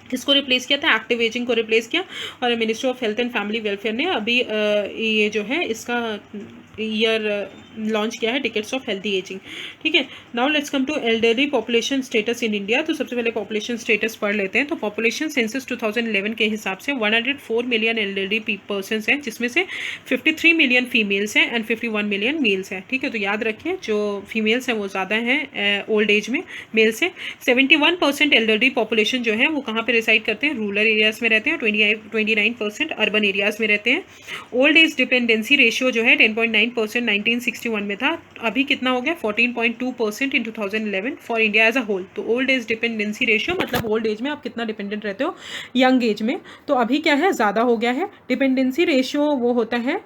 किसको रिप्लेस किया था, एक्टिव एजिंग को रिप्लेस किया। और ministry of health and family welfare ने अभी ये जो है इसका ईयर लॉन्च किया है, टिकट्स ऑफ हेल्दी एजिंग। ठीक है, now let's come to elderly population status in India. तो सबसे पहले पॉपुलेशन स्टेटस पढ़ लेते हैं। तो पॉपुलेशन सेंसस 2011 के हिसाब से 104 मिलियन एल्डरली पर्सन हैं, जिसमें से 53 मिलियन फीमेल्स हैं एंड 51 मिलियन मेल्स हैं। ठीक है, तो याद रखिए जो फीमेल्स हैं वो ज़्यादा हैं ओल्ड एज में मेल से। 71% एल्डरली पॉपुलेशन जो है वो कहाँ पे रिसाइड करते हैं, रूरल एरियाज़ में रहते हैं। 29% अर्बन एरियाज़ में रहते हैं। ओल्ड एज डिपेंडेंसी रेशियो जो है 10.9% 1961 में था, अभी कितना हो गया 14.2% in 2011 for India as a whole. तो ओल्ड एज डिपेंडेंसी रेशियो मतलब ओल्ड एज में आप कितना डिपेंडेंट रहते हो यंग एज में, तो अभी क्या है ज़्यादा हो गया है। डिपेंडेंसी रेशियो वो होता है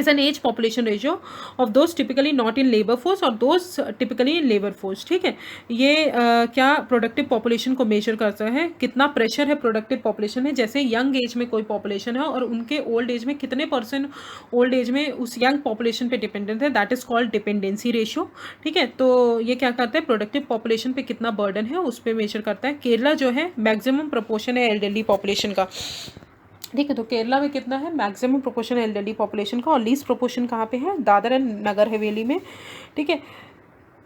is an age population ratio of those typically not in labor force और those typically in labor force। ठीक है, ये क्या प्रोडक्टिव पॉपुलेशन को मेजर करता है, कितना प्रेशर है प्रोडक्टिव पॉपुलेशन में। जैसे यंग एज में कोई पॉपुलेशन है और उनके ओल्ड एज में कितने परसेंट ओल्ड एज में उस यंग पॉपुलेशन पे डिपेंडेंट है, that is called dependency ratio. ठीक है, तो ये क्या करता है, प्रोडक्टिव पॉपुलेशन पे कितना बर्डन है उस पर मेजर करता है। केरला जो है मैक्सिमम प्रोपोर्शन है एल्डरली पॉपुलेशन का। ठीक है, तो केरला में कितना है मैक्सिमम प्रोपोर्शन एल्डरली पॉपुलेशन का, और लीस्ट प्रोपोर्शन कहाँ पे है, दादर एंड नगर हवेली में। ठीक है,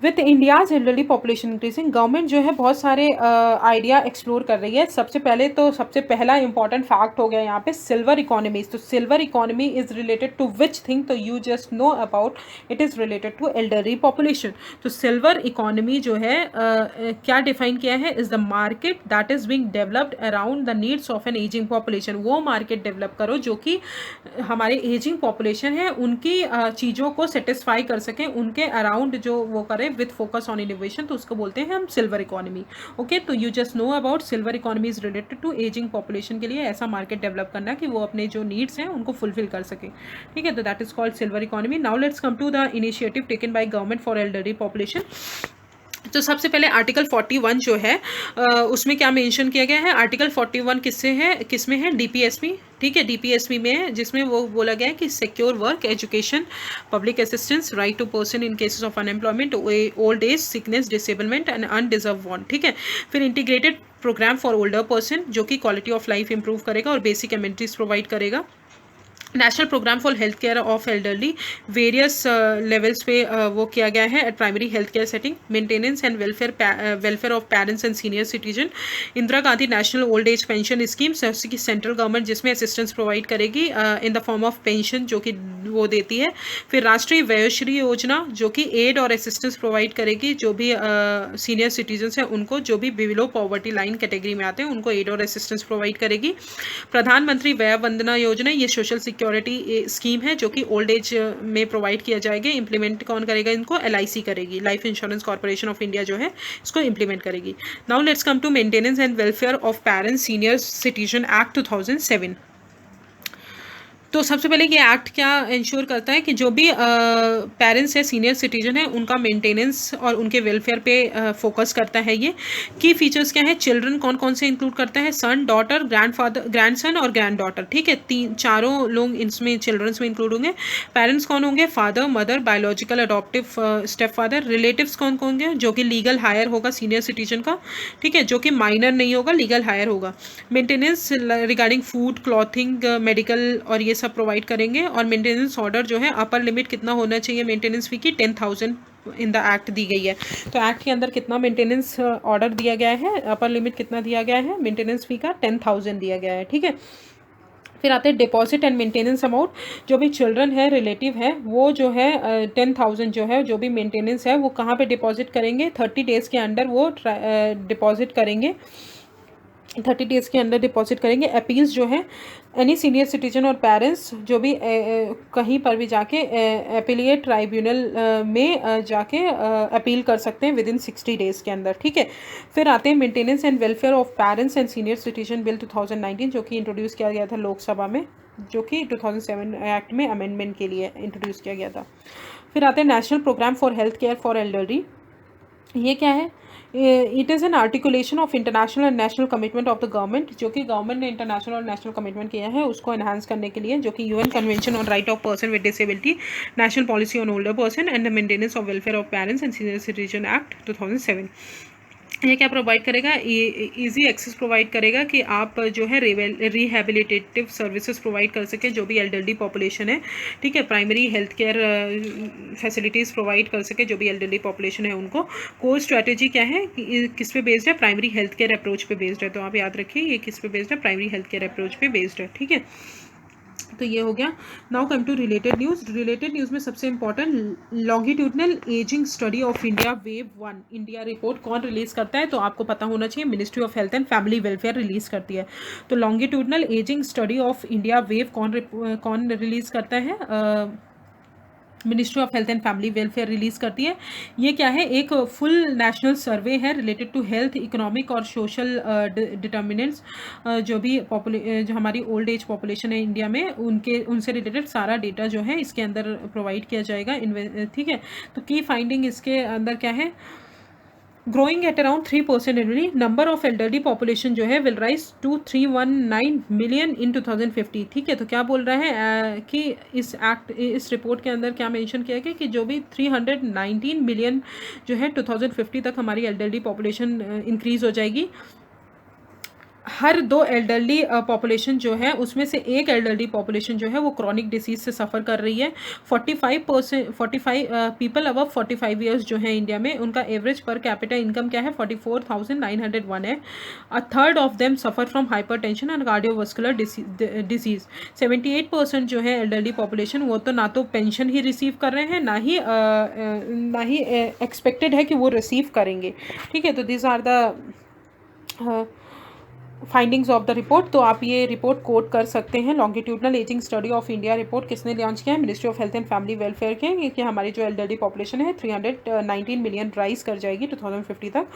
with India's elderly population increasing, government जो है बहुत सारे आइडिया एक्सप्लोर कर रही है। सबसे पहले तो सबसे पहला इंपॉर्टेंट फैक्ट हो गया यहाँ पे सिल्वर इकोनॉमी। तो silver economy is related to which thing, तो you just know about it is related to elderly population. तो सिल्वर इकोनॉमी जो है क्या डिफाइन किया है, is the market that is being developed around the needs of an aging population. वो market develop करो जो कि हमारे एजिंग पॉपुलेशन है उनकी चीज़ों को सेटिस्फाई कर सकें, उनके अराउंड जो वो करें विथ फोकस ऑन इनोवेशन, तो उसको बोलते हैं हम सिल्वर इकोनॉमी। ओके, तो you just know about silver economy is related to ageing population के लिए ऐसा मार्केट डेवलप करना कि वो अपने जो नीड्स हैं उनको फुलफिल कर सके। ठीक है, तो that is called silver economy. Now let's come to the initiative taken by government for elderly population. तो सबसे पहले आर्टिकल 41 जो है उसमें क्या मेंशन किया गया है, आर्टिकल 41 किससे है, किसमें है, DPSP। ठीक है, DPSP में है, जिसमें वो बोला गया है कि secure work, education, public assistance, right to person in cases of unemployment, old age, sickness, disablement and undeserved want. ठीक है, फिर integrated programme for older person जो कि क्वालिटी ऑफ लाइफ इंप्रूव करेगा और बेसिक एमिनिटीज प्रोवाइड करेगा। National programme for health care of elderly, various levels पे वो किया गया है at primary health care setting, maintenance and welfare of parents and senior citizen. Indira Gandhi national old age pension scheme, central government जिसमें assistance provide करेगी इन the form of pension जो कि वो देती है। फिर राष्ट्रीय वयोश्री योजना जो कि एड और असिस्टेंस प्रोवाइड करेगी जो भी सीनियर सिटीजन्स हैं उनको, जो भी बिलो पॉवर्टी लाइन कैटेगरी में आते हैं उनको एड और असिस्टेंस प्रोवाइड करेगी। प्रधानमंत्री वय वंदना योजना, ये सोशल सिक्योरिटी स्कीम है जो कि ओल्ड एज में प्रोवाइड किया जाएगा। इंप्लीमेंट कौन करेगा इनको, LIC करेगी, life insurance corporation of India जो है इसको इंप्लीमेंट करेगी। Now let's come to maintenance and welfare of parents senior citizen act 2007। तो सबसे पहले ये एक्ट क्या इंश्योर करता है कि जो भी पेरेंट्स है सीनियर सिटीजन है उनका मेंटेनेंस और उनके वेलफेयर पे फोकस करता है। ये की फीचर्स क्या है, चिल्ड्रन कौन कौन से इंक्लूड करता है, सन, डॉटर, ग्रैंडफादर, ग्रैंडसन और ग्रैंड डॉटर। ठीक है, चारों लोग इसमें चिल्ड्रंस में इंक्लूड होंगे। पेरेंट्स कौन होंगे, father, mother, biological, adoptive, step father. Relatives कौन कौन होंगे, जो कि लीगल हायर होगा सीनियर सिटीजन का। ठीक है, जो कि माइनर नहीं होगा, लीगल हायर होगा। Maintenance regarding food, clothing, medical और ये सब प्रोवाइड करेंगे। और मेंटेनेंस ऑर्डर जो है, अपर लिमिट कितना होना चाहिए मेंटेनेंस फी की, 10,000 इन द एक्ट दी गई है। तो एक्ट के अंदर कितना मेंटेनेंस ऑर्डर दिया गया है, अपर लिमिट कितना दिया गया है मेंटेनेंस फी का, 10,000 दिया गया है। ठीक है, फिर आते हैं डिपॉजिट एंड मेंटेनेंस अमाउंट। जो भी चिल्ड्रन है, रिलेटिव है, वो जो है 10,000 जो है जो भी मेंटेनेंस है वो कहाँ पे डिपॉजिट करेंगे, 30 डेज़ के अंदर वो डिपॉजिट करेंगे, 30 डेज़ के अंदर डिपॉजिट करेंगे। अपील्स जो है, एनी सीनियर सिटीजन और पेरेंट्स जो भी कहीं पर भी जाके एपिलिएट ट्राइब्यूनल में जाके अपील कर सकते हैं विद इन 60 डेज़ के अंदर। ठीक है, फिर आते हैं maintenance and welfare of parents and senior citizen bill 2019 जो कि इंट्रोड्यूस किया गया था लोकसभा में, जो कि 2007 एक्ट में अमेंडमेंट के लिए इंट्रोड्यूस किया गया था। फिर आते हैं national programme for health care for elderly, ये क्या है? It is an articulation of international and national commitment of the government, जो कि गवर्नमेंट ने इंटरनेशनल और नेशनल कमिटमेंट किया है उसको एनहांस करने के लिए, जो कि UN convention on right of person with disability, national policy on older person and the maintenance of welfare of parents and senior citizen act 2007। ये क्या प्रोवाइड करेगा? इजी एक्सेस प्रोवाइड करेगा कि आप जो है रिहेबिलिटेटिव सर्विसेज प्रोवाइड कर सके जो भी एल्डरली पॉपुलेशन है, ठीक है। Primary health care facilities provide कर सके जो भी एल्डरली पॉपुलेशन है उनको। कोर स्ट्रैटेजी क्या है, किस पे बेस्ड है? प्राइमरी हेल्थ केयर अप्रोच पे बेस्ड है। तो आप याद रखिए ये किस पे बेस्ड है? प्राइमरी हेल्थ केयर अप्रोच पे बेस्ड है, ठीक है। तो ये हो गया। Now come to related news. Related news में सबसे important, longitudinal ageing study of India wave 1 India report कौन रिलीज करता है? तो आपको पता होना चाहिए, ministry of health and family welfare release करती है। तो longitudinal ageing study of India wave कौन रिलीज करता है? Ministry of health and family welfare release करती है। ये क्या है? एक फुल नेशनल सर्वे है रिलेटेड टू हेल्थ, इकोनॉमिक और सोशल डिटर्मिनेंट्स, जो हमारी ओल्ड एज पॉपुलेशन है इंडिया में, उनसे रिलेटेड सारा डेटा जो है इसके अंदर प्रोवाइड किया जाएगा, ठीक है। तो की फाइंडिंग इसके अंदर क्या है? Growing at around 3% annually, number of elderly population जो है will rise to 319 million in 2050, ठीक है। तो क्या बोल रहा है कि इस रिपोर्ट के अंदर क्या मेंशन किया गया कि जो भी 319 मिलियन जो है 2050 तक हमारी एल्डरली पॉपुलेशन इंक्रीज हो जाएगी। हर 2 एल्डरली पॉपुलेशन जो है उसमें से एक एल्डरली पॉपुलेशन जो है वो क्रॉनिक डिसीज से सफ़र कर रही है। 45 पीपल अबव 45 ईयर्स जो है इंडिया में, उनका एवरेज पर कैपिटा इनकम क्या है? 44,901 है। A third of them suffer from hypertension and cardiovascular disease. 78% जो है एल्डरली पॉपुलेशन, वो तो ना तो पेंशन ही रिसीव कर रहे हैं, ना ही एक्सपेक्टेड है कि वो रिसीव करेंगे, ठीक है। तो this are the findings of the report. तो आप ये रिपोर्ट कोट कर सकते हैं। Longitudinal ageing study of India report किसने लॉन्च किया है? Ministry of health and family welfare के, कि हमारी जो एल्डरली पॉपुलेशन है 319 मिलियन राइज कर जाएगी 2050 तक,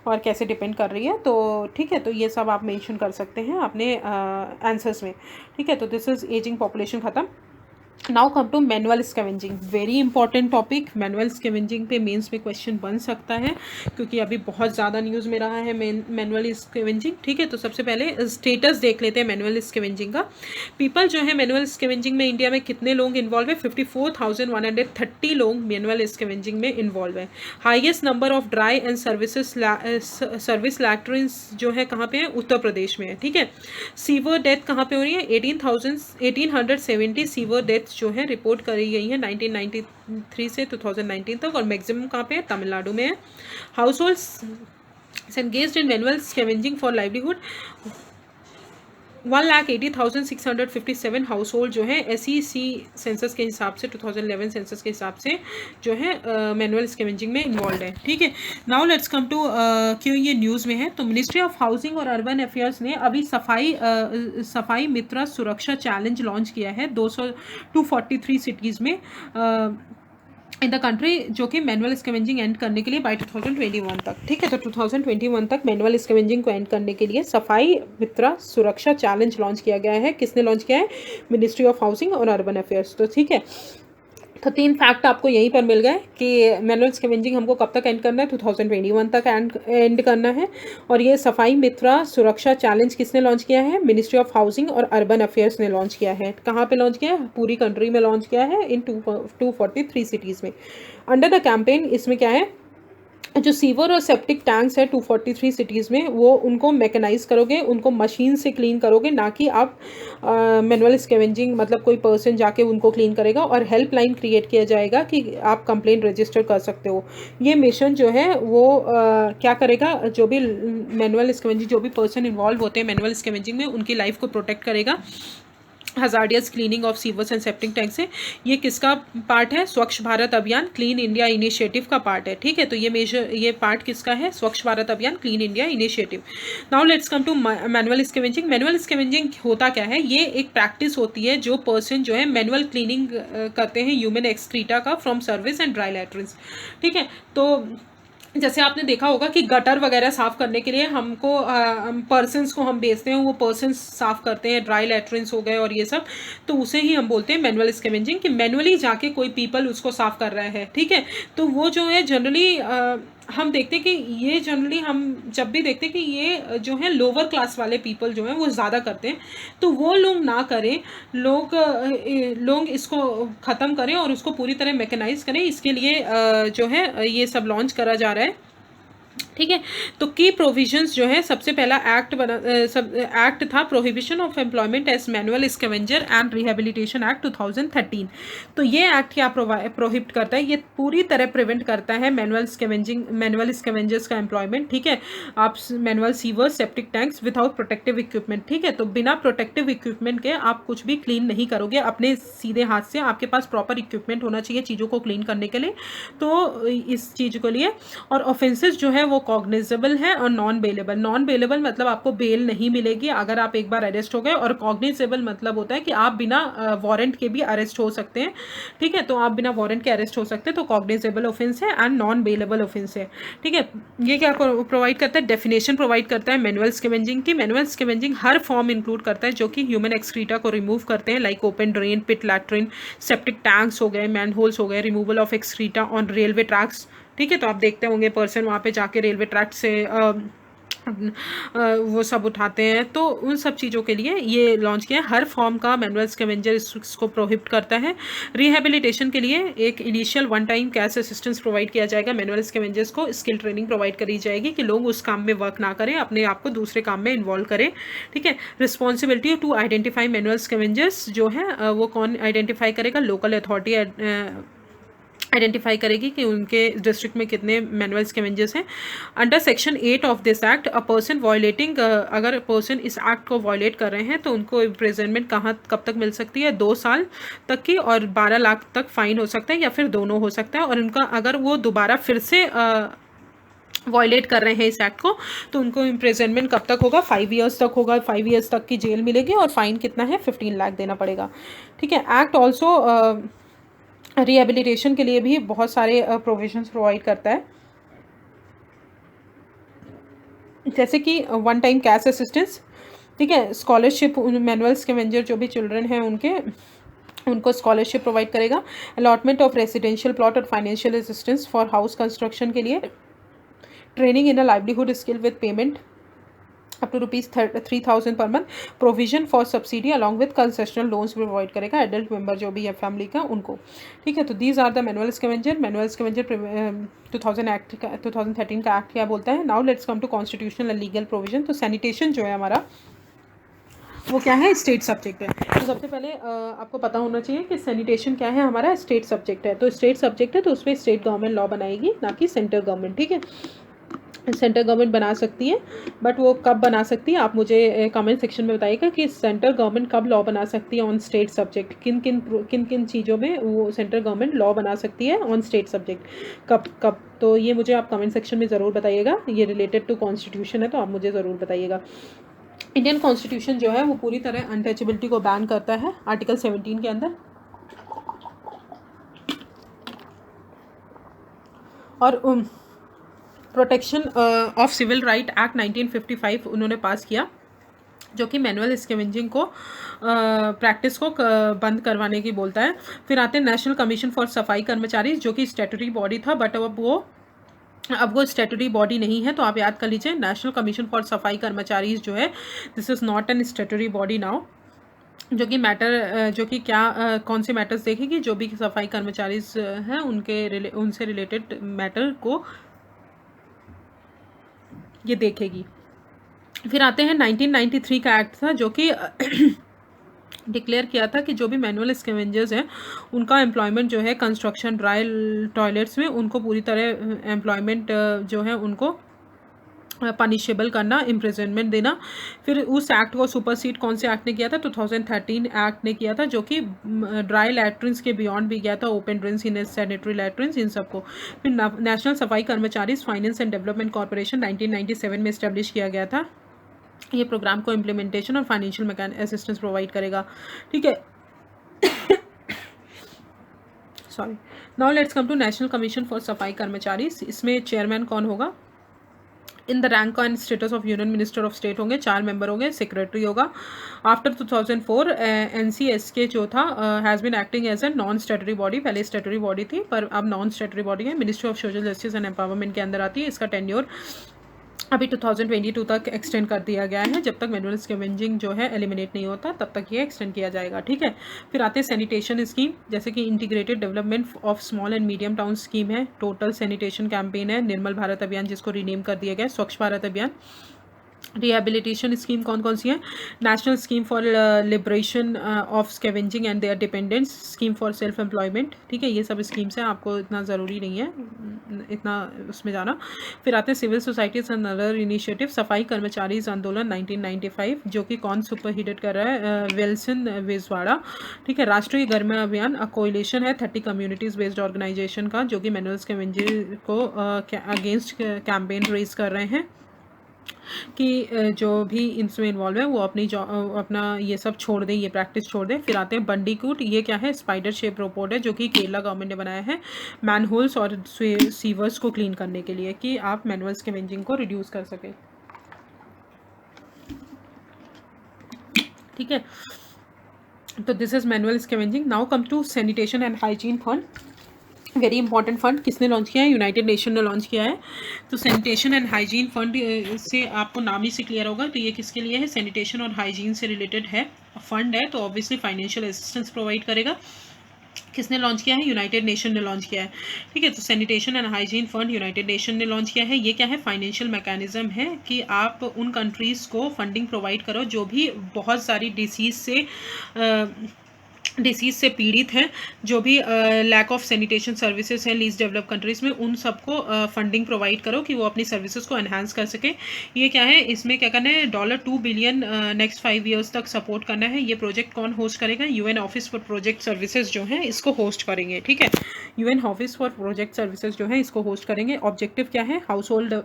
और कैसे डिपेंड कर रही है। तो ठीक है, तो ये सब आप मेंशन कर सकते हैं अपने आंसर्स में, ठीक है। तो दिस इज एजिंग पॉपुलेशन खत्म। Now come to manual scavenging, very important topic. Manual scavenging पे मेंस में क्वेश्चन बन सकता है क्योंकि अभी बहुत ज़्यादा न्यूज़ में रहा है मैनुअल स्कैवेंजिंग, ठीक है। तो सबसे पहले स्टेटस देख लेते हैं मैनुअल स्कैवेंजिंग का। पीपल जो है मैनुअल स्कैवेंजिंग में इंडिया में कितने लोग इन्वॉल्व है? 54,130 लोग मैनुअल स्कैवेंजिंग में इन्वॉल्व है। Highest number of dry and service latrines जो है कहाँ पे है? उत्तर प्रदेश में है, ठीक है। सीवर डेथ कहाँ पे हो रही है? 1870 सीवर डेथ जो है रिपोर्ट करी गई है 1993 से 2019 तक, और मैक्सिमम कहाँ पे है? तमिलनाडु में है। House holds engaged in manual scavenging for livelihood, 1,80,657 house hold जो है SEC सेंसस के हिसाब से 2011 सेंसस के हिसाब से जो है मैनुअल स्कैवेंजिंग में इन्वॉल्व है, ठीक है। नाउ लेट्स कम टू क्यों ये न्यूज़ में है। तो मिनिस्ट्री ऑफ हाउसिंग और अर्बन अफेयर्स ने अभी सफाई मित्र सुरक्षा चैलेंज लॉन्च किया है 243 सिटीज़ में इन द कंट्री, जो कि मैनुअल स्कैवेंजिंग एंड करने के लिए बाय 2021 तक, ठीक है। तो 2021 तक मैनुअल स्कैवेंजिंग को एंड करने के लिए सफाई मित्र सुरक्षा चैलेंज लॉन्च किया गया है। किसने लॉन्च किया है? मिनिस्ट्री ऑफ हाउसिंग और अर्बन अफेयर्स। तो ठीक है, तो 3 फैक्ट आपको यहीं पर मिल गए कि मैनुअल स्कैवेंजिंग हमको कब तक एंड करना है? 2021 तक एंड करना है। और ये सफाई मित्र सुरक्षा चैलेंज किसने लॉन्च किया है? मिनिस्ट्री ऑफ हाउसिंग और अर्बन अफेयर्स ने लॉन्च किया है। कहाँ पे लॉन्च किया है? पूरी कंट्री में लॉन्च किया है, इन 243 सिटीज़ में। अंडर द कैंपेन इसमें क्या है? जो सीवर और सेप्टिक टैंक्स है 243 सिटीज़ में, वो उनको मैकेनाइज करोगे, उनको मशीन से क्लीन करोगे, ना कि आप मैनुअल स्कैवेंजिंग मतलब कोई पर्सन जाके उनको क्लीन करेगा। और हेल्पलाइन क्रिएट किया जाएगा कि आप कंप्लेंट रजिस्टर कर सकते हो। ये मिशन जो है वो क्या करेगा? जो भी मैनुअल स्कैवेंजिंग, जो भी पर्सन इन्वॉल्व होते हैं मैनुअल स्कैवेंजिंग में, उनकी लाइफ को प्रोटेक्ट करेगा hazardous cleaning of sewers and septic tank से। ये किसका पार्ट है? Swachh Bharat Abhiyan clean India initiative का पार्ट है, ठीक है। तो ये पार्ट किसका है? Swachh Bharat Abhiyan clean India initiative. Now let's come to manual scavenging. Manual scavenging होता क्या है? ये एक प्रैक्टिस होती है जो पर्सन जो है मैनुअल क्लीनिंग करते हैं ह्यूमन एक्सक्रीटा का from service and dry latrines, ठीक है। तो जैसे आपने देखा होगा कि गटर वगैरह साफ़ करने के लिए हमको पर्सन्स को हम भेजते हैं, वो पर्सन्स साफ़ करते हैं, ड्राई लैट्रिन्स हो गए और ये सब, तो उसे ही हम बोलते हैं मैनुअल स्कैवेंजिंग, कि मैनुअली जाके कोई पीपल उसको साफ़ कर रहा है, ठीक है। तो वो जो है जनरली हम देखते हैं कि ये जनरली हम जब भी देखते हैं कि ये जो है लोअर क्लास वाले पीपल जो हैं वो ज़्यादा करते हैं, तो वो लोग ना करें, लोग इसको ख़त्म करें और उसको पूरी तरह मैकेनाइज करें। इसके लिए जो है ये सब लॉन्च करा जा रहा है, ठीक है। तो की प्रोविजंस जो है, सबसे पहला एक्ट था prohibition of employment as manual scavenger and rehabilitation act 2013। तो ये एक्ट क्या प्रोहिबिट करता है, ये पूरी तरह प्रिवेंट करता है मैनुअल स्कैवेंजर्स का एम्प्लॉयमेंट, ठीक है। आप manual sewers, septic tanks without protective equipment, ठीक है। तो बिना प्रोटेक्टिव इक्विपमेंट के आप कुछ भी क्लीन नहीं करोगे अपने सीधे हाथ से, आपके पास प्रॉपर इक्विपमेंट होना चाहिए चीज़ों को क्लीन करने के लिए, तो इस चीज़ को लिए। और ऑफेंसेस जो है वो कॉग्निजेबल है और नॉन बेलेबल। नॉन बेलेबल मतलब आपको बेल नहीं मिलेगी अगर आप एक बार अरेस्ट हो गए, और कॉग्निजेबल मतलब होता है कि आप बिना वारंट के भी अरेस्ट हो सकते हैं, ठीक है। तो आप बिना वारंट के अरेस्ट हो सकते हैं, तो कॉग्निजेबल ऑफेंस है एंड नॉन बेलेबल ऑफेंस है, ठीक है। ये क्या प्रोवाइड करता है, डेफिनेशन प्रोवाइड करता है मैनुअल स्कैवेंजिंग की। मैनुअल स्कैवेंजिंग हर फॉर्म इंक्लूड करता है जो कि ह्यूमन एक्सक्रीटा को रिमूव करते हैं, लाइक ओपन ड्रेन, पिट, लैट्रिन, सेप्टिक टैंक्स हो गए, मैन होल्स हो गए, removal of excreta on railway tracks, ठीक है। तो आप देखते होंगे पर्सन वहाँ पे जाके रेलवे ट्रैक से वो सब उठाते हैं, तो उन सब चीज़ों के लिए ये लॉन्च किया है। हर फॉर्म का मैनुअल स्कैवेंजर इसको प्रोहिबिट करता है। रिहेबिलिटेशन के लिए एक initial one time cash assistance provide किया जाएगा, मैनुअल स्कैवेंजर्स को स्किल ट्रेनिंग प्रोवाइड करी जाएगी कि लोग उस काम में वर्क ना करें, अपने आप को दूसरे काम में इन्वॉल्व करें, ठीक है। Responsibility to identify manual scavengers जो है वो कौन आइडेंटिफाई करेगा, लोकल अथॉरिटी आइडेंटिफाई करेगी कि उनके डिस्ट्रिक्ट में कितने मैनुअल स्कैवेंजर्स हैं। Under section 8 of this act a person violating, अगर पर्सन इस एक्ट को वायलेट कर रहे हैं तो उनको इम्प्रिजनमेंट कब तक मिल सकती है, 2 साल तक की, और 12 लाख तक फाइन हो सकता है, या फिर दोनों हो सकता है। और उनका अगर वो दोबारा फिर से वायलेट कर रहे हैं इस एक्ट को, तो उनको इम्प्रिजनमेंट कब तक होगा, 5 ईयर्स तक होगा, 5 ईयर्स तक की जेल मिलेगी, और फाइन कितना है, 15 लाख देना पड़ेगा, ठीक है। एक्ट ऑल्सो रिहेबिलिटेशन के लिए भी बहुत सारे प्रोविजंस प्रोवाइड करता है, जैसे कि वन टाइम कैश असिस्टेंस, ठीक है। स्कॉलरशिप, मैनुअल स्कैवेंजर जो भी चिल्ड्रन हैं उनको स्कॉलरशिप प्रोवाइड करेगा। अलॉटमेंट ऑफ रेसिडेंशियल प्लॉट और financial assistance for house construction के लिए। Training in a livelihood skill with payment up to ₹3,000 per month. Provision for subsidy along with concessional loans provide करेगा adult member जो भी है family का उनको, ठीक है। तो these are the manual scavenger. 2013 का एक्ट क्या बोलता है। Now let's come to constitutional and legal provision. तो सैनिटेशन जो है हमारा वो क्या है, स्टेट सब्जेक्ट है। तो सबसे पहले आपको पता होना चाहिए कि सैनिटेशन क्या है, हमारा स्टेट सब्जेक्ट है। तो स्टेट सब्जेक्ट है तो उसमें स्टेट गवर्नमेंट लॉ बनाएगी, ना कि सेंट्रल गवर्नमेंट, ठीक है। सेंट्रल गवर्नमेंट बना सकती है, बट वो कब बना सकती है आप मुझे कमेंट सेक्शन में बताइएगा कि सेंट्रल गवर्नमेंट कब लॉ बना सकती है ऑन स्टेट सब्जेक्ट, किन किन चीज़ों में वो सेंट्रल गवर्नमेंट लॉ बना सकती है ऑन स्टेट सब्जेक्ट, कब। तो ये मुझे आप कमेंट सेक्शन में ज़रूर बताइएगा। ये रिलेटेड टू कॉन्स्टिट्यूशन है तो आप मुझे ज़रूर बताइएगा। इंडियन कॉन्स्टिट्यूशन जो है वो पूरी तरह अनटचेबिलिटी को बैन करता है आर्टिकल 17 के अंदर, और protection of civil right act 1955 उन्होंने पास किया, जो कि मैनुअल स्कैवेंजिंग को प्रैक्टिस को बंद करवाने की बोलता है। फिर आते हैं नेशनल कमीशन फॉर सफाई कर्मचारी, जो कि स्टैट्यूटरी बॉडी था, बट अब वो स्टैट्यूटरी बॉडी नहीं है। तो आप याद कर लीजिए, नेशनल कमीशन फॉर सफाई कर्मचारी जो है, this is not an statutory body now, जो कि जो कि क्या कौन से मैटर्स देखेगी, जो भी सफाई कर्मचारी हैं उनसे रिलेटेड मैटर को ये देखेगी। फिर आते हैं 1993 का एक्ट था, जो कि डिक्लेयर किया था कि जो भी मैनुअल स्कैवेंजर्स हैं उनका एम्प्लॉयमेंट जो है कंस्ट्रक्शन, ड्राई टॉयलेट्स में, उनको पूरी तरह एम्प्लॉयमेंट जो है उनको पनिशेबल करना, इम्प्रिजनमेंट देना। फिर उस एक्ट को सुपरसीड कौन से एक्ट ने किया था, 2013 एक्ट ने किया था, जो कि ड्राई लैट्रिन्स के बियॉन्ड भी गया था, open drains, in sanitary latrines, इन सबको। फिर नेशनल सफाई कर्मचारी फाइनेंस एंड डेवलपमेंट कॉर्पोरेशन 1997 में इस्टेब्लिश किया गया था। ये प्रोग्राम को इम्प्लीमेंटेशन और फाइनेंशियल असिस्टेंस प्रोवाइड करेगा, ठीक है। Sorry, now let's come to national commission for safai karmachari. इसमें चेयरमैन कौन होगा, in the rank and status of union minister of state होंगे, 4 मेंबर होंगे, सेक्रेटरी होगा। आफ्टर 2004 NCSK जो था has been acting as a non statutory body, पहले statutory body थी पर अब नॉन स्टैट्यूटरी बॉडी है, ministry of social justice and empowerment के अंदर आती है। इसका टेन्योर अभी 2022 तक एक्सटेंड कर दिया गया है, जब तक मैनुअल स्कैवेंजिंग जो है एलिमिनेट नहीं होता तब तक ये एक्सटेंड किया जाएगा, ठीक है। फिर आते हैं सैनिटेशन स्कीम, जैसे कि integrated development of small and medium town scheme है, टोटल सैनिटेशन कैंपेन है, निर्मल भारत अभियान जिसको रीनेम कर दिया गया स्वच्छ भारत अभियान। रिहेबिलिटेशन स्कीम कौन कौन सी है? National scheme for liberation of scavenging and their dependents, scheme for self employment, ठीक है। ये सब स्कीम्स हैं, आपको इतना ज़रूरी नहीं है इतना उसमें जाना। फिर आते हैं civil societies and other initiative, Safai Karmachari आंदोलन 1995 जो कि कौन सुपरहिडेड कर रहा है? विल्सन विजवाड़ा, ठीक है। राष्ट्रीय गर्म अभियान कोलिशन है 30 कम्युनिटीज़ बेस्ड ऑर्गेनाइजेशन का, जो कि मैनुअल स्कैवेंजिंग को अगेंस्ट कैंपेन रेज कर रहे हैं कि जो भी इसमें इन्वॉल्व है वो अपना ये सब छोड़ दें, ये प्रैक्टिस छोड़ दें। फिर आते हैं बंडीकूट, ये क्या है? स्पाइडर शेप रोबोट है जो कि केरला गवर्नमेंट ने बनाया है मैनहोल्स और सीवर्स को क्लीन करने के लिए, कि आप मैनुअल स्कैवेंजिंग को रिड्यूस कर सकें, ठीक है। तो this is manual scavenging. Now come to sanitation and hygiene fund, very important fund. किसने लॉन्च किया है? यूनाइटेड नेशन ने लॉन्च किया है। तो सैनिटेशन एंड हाइजीन फंड से आपको नाम ही से क्लियर होगा, तो ये किसके लिए है? सैनिटेशन और हाइजीन से रिलेटेड है, फंड है, तो ऑब्वियसली फाइनेंशियल असिस्टेंस प्रोवाइड करेगा। किसने लॉन्च किया है? यूनाइटेड नेशन ने लॉन्च किया है, ठीक है। तो sanitation and hygiene fund United nation ने लॉन्च किया है। ये क्या है? फाइनेंशियल मैकेनिज्म है कि आप उन कंट्रीज़ को फंडिंग प्रोवाइड करो जो भी बहुत सारी डिसीज़ से पीड़ित हैं, जो भी लैक ऑफ सैनिटेशन सर्विसेज हैं लीस्ट डेवलप कंट्रीज़ में, उन सबको फंडिंग प्रोवाइड करो कि वो अपनी सर्विसेज को एनहांस कर सकें। ये क्या है? इसमें क्या करना है? $2 बिलियन नेक्स्ट 5 ईयर्स तक सपोर्ट करना है। ये प्रोजेक्ट कौन होस्ट करेगा? UN office for project services जो है इसको होस्ट करेंगे, ठीक है। UN office for project services जो है इसको होस्ट करेंगे। ऑब्जेक्टिव क्या है? हाउस होल्ड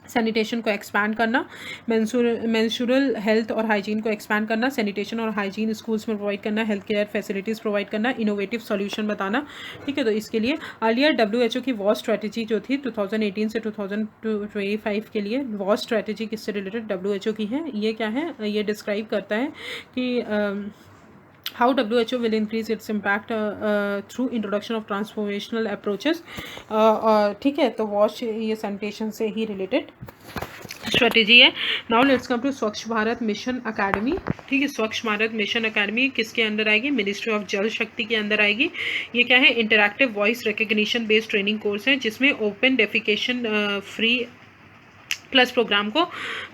सैनिटेशन को एक्सपैंड करना, मेंस्ट्रुअल हेल्थ और हाइजीन को एक्सपैंड करना, सैनिटेशन और हाइजीन स्कूल्स में प्रोवाइड करना, हेल्थ केयर फैसिलिटीज़ प्रोवाइड करना, इनोवेटिव सॉल्यूशन बताना, ठीक है। तो इसके लिए अर्लियर WHO की वॉर स्ट्रेटजी जो थी 2018 से 2025 के लिए, वॉर स्ट्रेटजी किससे रिलेटेड? WHO की है। ये क्या है? ये डिस्क्राइब करता है कि how WHO will increase its impact through introduction of transformational approaches, ठीक है। तो वॉश ये सैनिटेशन से ही रिलेटेड स्ट्रेटेजी है। नाउ लेट्स कम टू स्वच्छ भारत मिशन अकेडमी, ठीक है। स्वच्छ भारत मिशन अकेडमी किसके अंदर आएगी? मिनिस्ट्री ऑफ जल शक्ति के अंदर आएगी। ये क्या है? Interactive voice recognition based training course है, जिसमें open defecation free plus programme को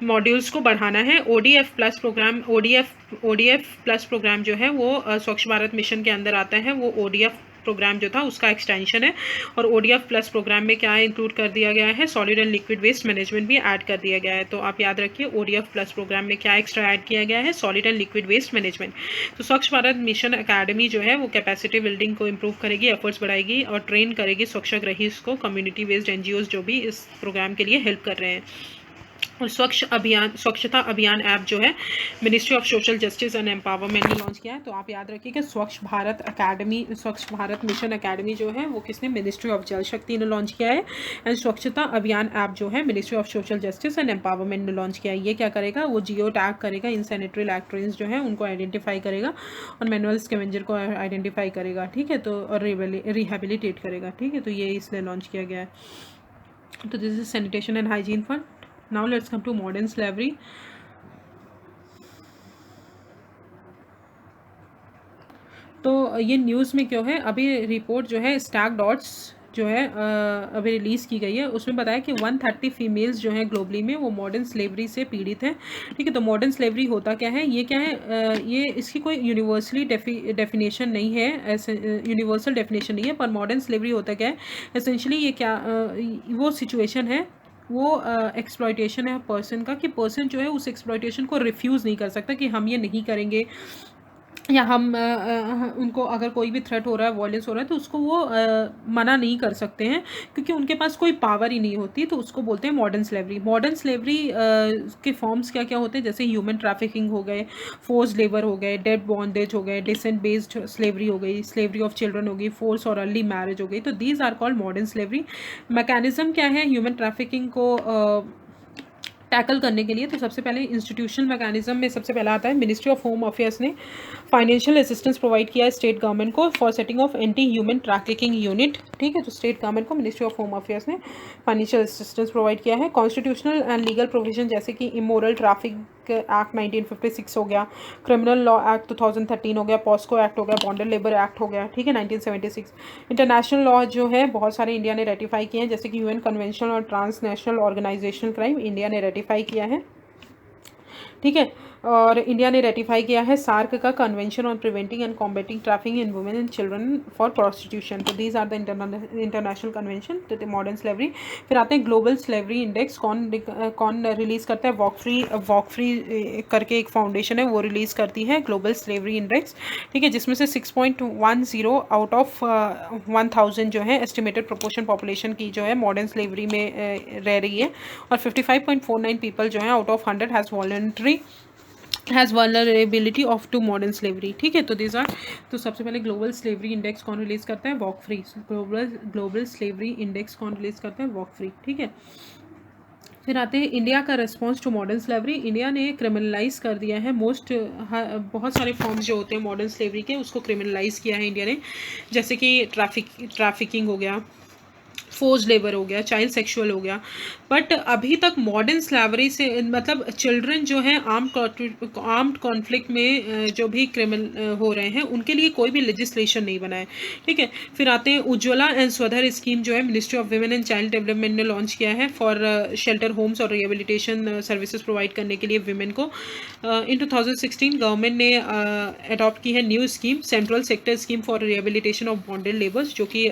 मॉड्यूल्स को बढ़ाना है। ODF प्लस प्रोग्राम जो है वो स्वच्छ भारत मिशन के अंदर आता है, वो ODF प्रोग्राम जो था उसका एक्सटेंशन है। और ODF प्लस प्रोग्राम में क्या इंक्लूड कर दिया गया है? Solid and liquid waste management भी ऐड कर दिया गया है। तो आप याद रखिए ODF प्लस प्रोग्राम में क्या एक्स्ट्रा ऐड किया गया है? Solid and liquid waste management. तो स्वच्छ भारत मिशन अकेडमी जो है वो कैपेसिटी बिल्डिंग को इंप्रूव करेगी, एफर्ट्स बढ़ाएगी और ट्रेन करेगी स्वच्छाग्रही को, कम्युनिटी बेस्ड NGOs जो भी इस प्रोग्राम के लिए हेल्प कर रहे हैं। और स्वच्छता अभियान ऐप जो है ministry of social justice and empowerment ने लॉन्च किया है। तो आप याद रखिए कि स्वच्छ भारत मिशन अकेडमी जो है वो किसने? मिनिस्ट्री ऑफ जल शक्ति ने लॉन्च किया है। एंड स्वच्छता अभियान ऐप जो है ministry of social justice and empowerment ने लॉन्च किया है। ये क्या करेगा? वो जियो टैग करेगा इनसैनिटरी लैट्रिन्स जो है उनको आइडेंटिफाई करेगा और मैनुअल स्कैवेंजर को आइडेंटिफाई करेगा, ठीक है। तो और रिहेबिलिटेट करेगा, ठीक है। तो ये इसलिए लॉन्च किया गया है। तो this is sanitation and hygiene fund. Now let's come to modern slavery. तो ये न्यूज़ में क्यों है? अभी रिपोर्ट जो है स्टैक डॉट्स जो है अभी रिलीज़ की गई है, उसमें बताया कि 130 फीमेल्स जो हैं ग्लोबली में वो मॉडर्न स्लेवरी से पीड़ित हैं, ठीक है। तो मॉडर्न स्लेवरी होता क्या है? ये क्या है? ये इसकी कोई यूनिवर्सली डेफिनेशन नहीं है, ऐसे यूनिवर्सल डेफिनेशन नहीं है, पर मॉडर्न स्लेवरी होता क्या है? एसेंशली ये क्या वो सिचुएशन है, वो एक्सप्लॉयटेशन है पर्सन का, कि पर्सन जो है उस एक्सप्लॉयटेशन को रिफ्यूज़ नहीं कर सकता कि हम ये नहीं करेंगे, या हम उनको अगर कोई भी थ्रेट हो रहा है, वायलेंस हो रहा है, तो उसको वो मना नहीं कर सकते हैं क्योंकि उनके पास कोई पावर ही नहीं होती। तो उसको बोलते हैं मॉडर्न स्लेवरी। मॉडर्न स्लेवरी के फॉर्म्स क्या क्या होते हैं? जैसे ह्यूमन ट्रैफिकिंग हो गए, फोर्स लेबर हो गए, डेड बॉन्डेज हो गए, डिसेंट बेस्ड स्लेवरी हो गई, स्लेवरी ऑफ चिल्ड्रन हो गई, फोर्स और अर्ली मैरिज हो गई। तो these are called modern slavery. Mechanism क्या है ह्यूमन ट्रैफिकिंग को टैकल करने के लिए। तो सबसे पहले इंस्टीट्यूशनल मैकेनिज्म में सबसे पहला आता है मिनिस्ट्री ऑफ होम अफेयर्स ने फाइनेंशियल असिस्टेंस प्रोवाइड किया है स्टेट गवर्नमेंट को for setting of anti human trafficking unit. ठीक है, तो स्टेट गवर्नमेंट को मिनिस्ट्री ऑफ होम अफेयर्स ने फाइनेंशियल असिस्टेंस प्रोवाइड किया है। कॉन्स्टिट्यूशनल एंड लीगल प्रोविजन जैसे कि इमोरल ट्रैफिक एक्ट 1956 हो गया, क्रिमिनल लॉ एक्ट 2013 हो गया, पॉस्को एक्ट हो गया, बॉन्डेड लेबर एक्ट हो गया। ठीक है, 1976 इंटरनेशनल लॉ जो है बहुत सारे इंडिया ने रेटिफाई किए हैं, जैसे कि यूएन कन्वेंशन और ट्रांसनेशनल ऑर्गेनाइजेशन क्राइम इंडिया ने रेटिफाई किया है। ठीक है, और इंडिया ने रेटिफाई किया है सार्क का convention on preventing and combating trafficking in women and children for prostitution. तो these are the international convention. तो मॉडर्न स्लेवरी, फिर आते हैं ग्लोबल स्लेवरी इंडेक्स। कौन रिलीज़ करता है? वॉक फ्री करके एक फाउंडेशन है, वो रिलीज़ करती है ग्लोबल स्लेवरी इंडेक्स। ठीक है, जिसमें से 6.10 आउट ऑफ 1000 जो है एस्टिमेटेड प्रोपोर्शन पॉपुलेशन की जो है मॉडर्न स्लेवरी में रह रही है, और 55.49 पीपल जो है out of 100 has vulnerability of to modern slavery. ठीक है, तो दिस आर, तो सबसे पहले ग्लोबल स्लेवरी इंडेक्स कौन रिलीज़ करता है? Walk free. Global slavery index कौन रिलीज़ करता है? Walk free. ठीक है, फिर आते हैं इंडिया का response to modern slavery. India ने क्रिमिनलाइज कर दिया है बहुत सारे फॉर्म्स जो होते हैं मॉडर्न स्लेवरी के, उसको क्रिमिनलाइज किया है इंडिया ने, जैसे कि ट्रैफिकिंग हो गया, फोर्स लेबर हो गया, चाइल्ड सेक्सुअल हो गया। बट अभी तक मॉडर्न स्लेवरी से मतलब चिल्ड्रन जो है आर्म्ड कॉन्फ्लिक्ट में जो भी क्रिमिनल हो रहे हैं उनके लिए कोई भी लेजिस्लेशन नहीं बना है। ठीक है, फिर आते हैं उज्ज्वला एंड स्वधर स्कीम जो है ministry of women and child development ने लॉन्च किया है फॉर शेल्टर होम्स और रिहेबिलिटेशन सर्विसेज प्रोवाइड करने के लिए विमेन को। इन 2016 गवर्नमेंट ने अडॉप्ट की है new scheme, central sector scheme for rehabilitation of bonded labours, जो कि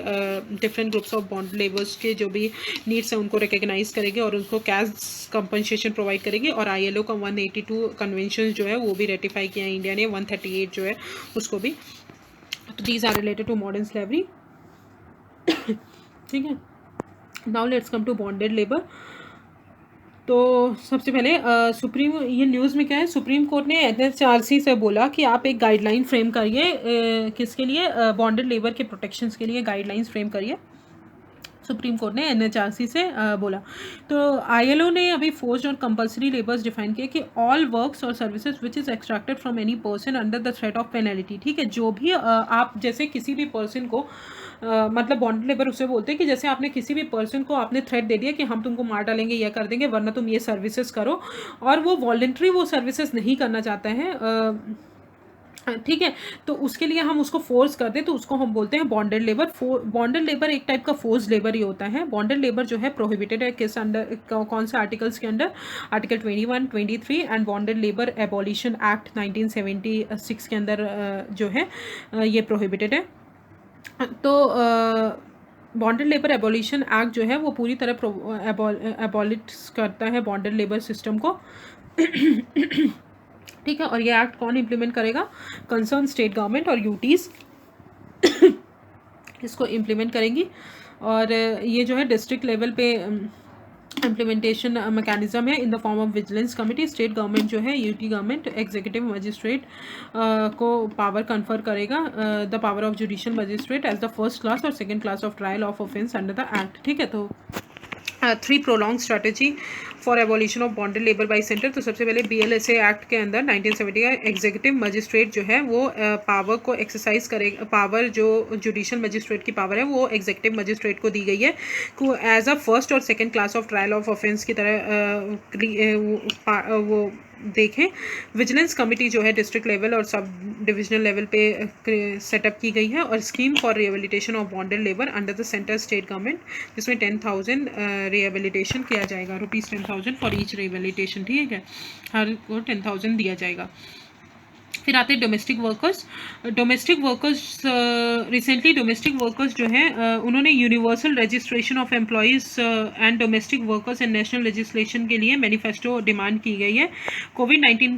different groups of bonded labours के जो भी नीड्स हैं उनको रिकग्नाइज करेगी और उनको कैश कंपनसेशन प्रोवाइड करेगी। और ILO का 182 कन्वेंशन जो है वो भी रेटिफाई किया है इंडिया ने, 138 जो है उसको भी। तो these are related to modern slavery. ठीक है, now let's come to bonded labour. तो सबसे पहले ये न्यूज़ में क्या है, सुप्रीम कोर्ट ने NHRC से बोला कि आप एक गाइडलाइन फ्रेम करिए, किसके लिए? बॉन्डेड लेबर के प्रोटेक्शंस के लिए गाइडलाइंस फ्रेम करिए। सुप्रीम कोर्ट ने NHRC से बोला। तो ILO ने अभी फोर्स्ड और कंपल्सरी लेबर्स डिफाइन किया कि ऑल वर्क्स और services which is extracted from any person under the threat of penalty. ठीक है, जो भी आप जैसे किसी भी पर्सन को मतलब बॉन्डेड लेबर उसे बोलते हैं कि जैसे आपने किसी भी पर्सन को आपने थ्रेट दे दिया कि हम तुमको मार डालेंगे, यह कर देंगे, वरना तुम ये सर्विसेज करो, और वो वॉलंटरी वो सर्विसेज नहीं करना चाहते हैं। ठीक है, तो उसके लिए हम उसको फोर्स कर दें तो उसको हम बोलते हैं बॉन्डेड लेबर। बॉन्डेड लेबर एक टाइप का फोर्स लेबर ही होता है। बॉन्डेड लेबर जो है प्रोहिबिटेड है किस अंडर, कौन से आर्टिकल्स के under? Article 21, 23 and bonded labour abolition act 1976 के अंदर जो है ये प्रोहिबिटेड है। तो बॉन्डेड लेबर एबॉलिशन एक्ट जो है वो पूरी तरह एबॉलिट करता है बॉन्डेड लेबर सिस्टम को। ठीक है, और ये एक्ट कौन इम्प्लीमेंट करेगा? कंसर्न स्टेट गवर्नमेंट और यूटीज़ इसको इम्प्लीमेंट करेंगी। और ये जो है डिस्ट्रिक्ट लेवल पे इम्प्लीमेंटेशन मैकेनिज्म है in the form of vigilance committee. State government जो है यूटी गवर्नमेंट एग्जीक्यूटिव मजिस्ट्रेट को पावर कन्फर करेगा the power of judicial magistrate as the first class और second class of trial of offence under the act. ठीक है, तो 3 prolong strategy for abolition of bonded labour by centre. तो सबसे पहले BLSA act के अंदर 1970 का एग्जीक्यूटिव मजिस्ट्रेट जो है वो पावर को एक्सरसाइज करेगा। पावर जो जुडिशियल मजिस्ट्रेट की पावर है वो एग्जीक्यूटिव मजिस्ट्रेट को दी गई है को एज अ फर्स्ट और second class of trial of offence की तरह वो देखें। विजिलेंस कमेटी जो है डिस्ट्रिक्ट लेवल और सब डिविजनल लेवल पे सेटअप की गई है। और scheme for rehabilitation of bonded labour under the centre state government, जिसमें 10,000 रिहेबिलिटेशन किया जाएगा, ₹10,000 फॉर ईच रिहेबिलिटेशन। ठीक है, हर को 10,000 दिया जाएगा। फिर आते हैं domestic workers. Recently domestic workers जो है उन्होंने universal registration of employees and domestic workers and national legislation के लिए मैनिफेस्टो डिमांड की गई है। कोविड-19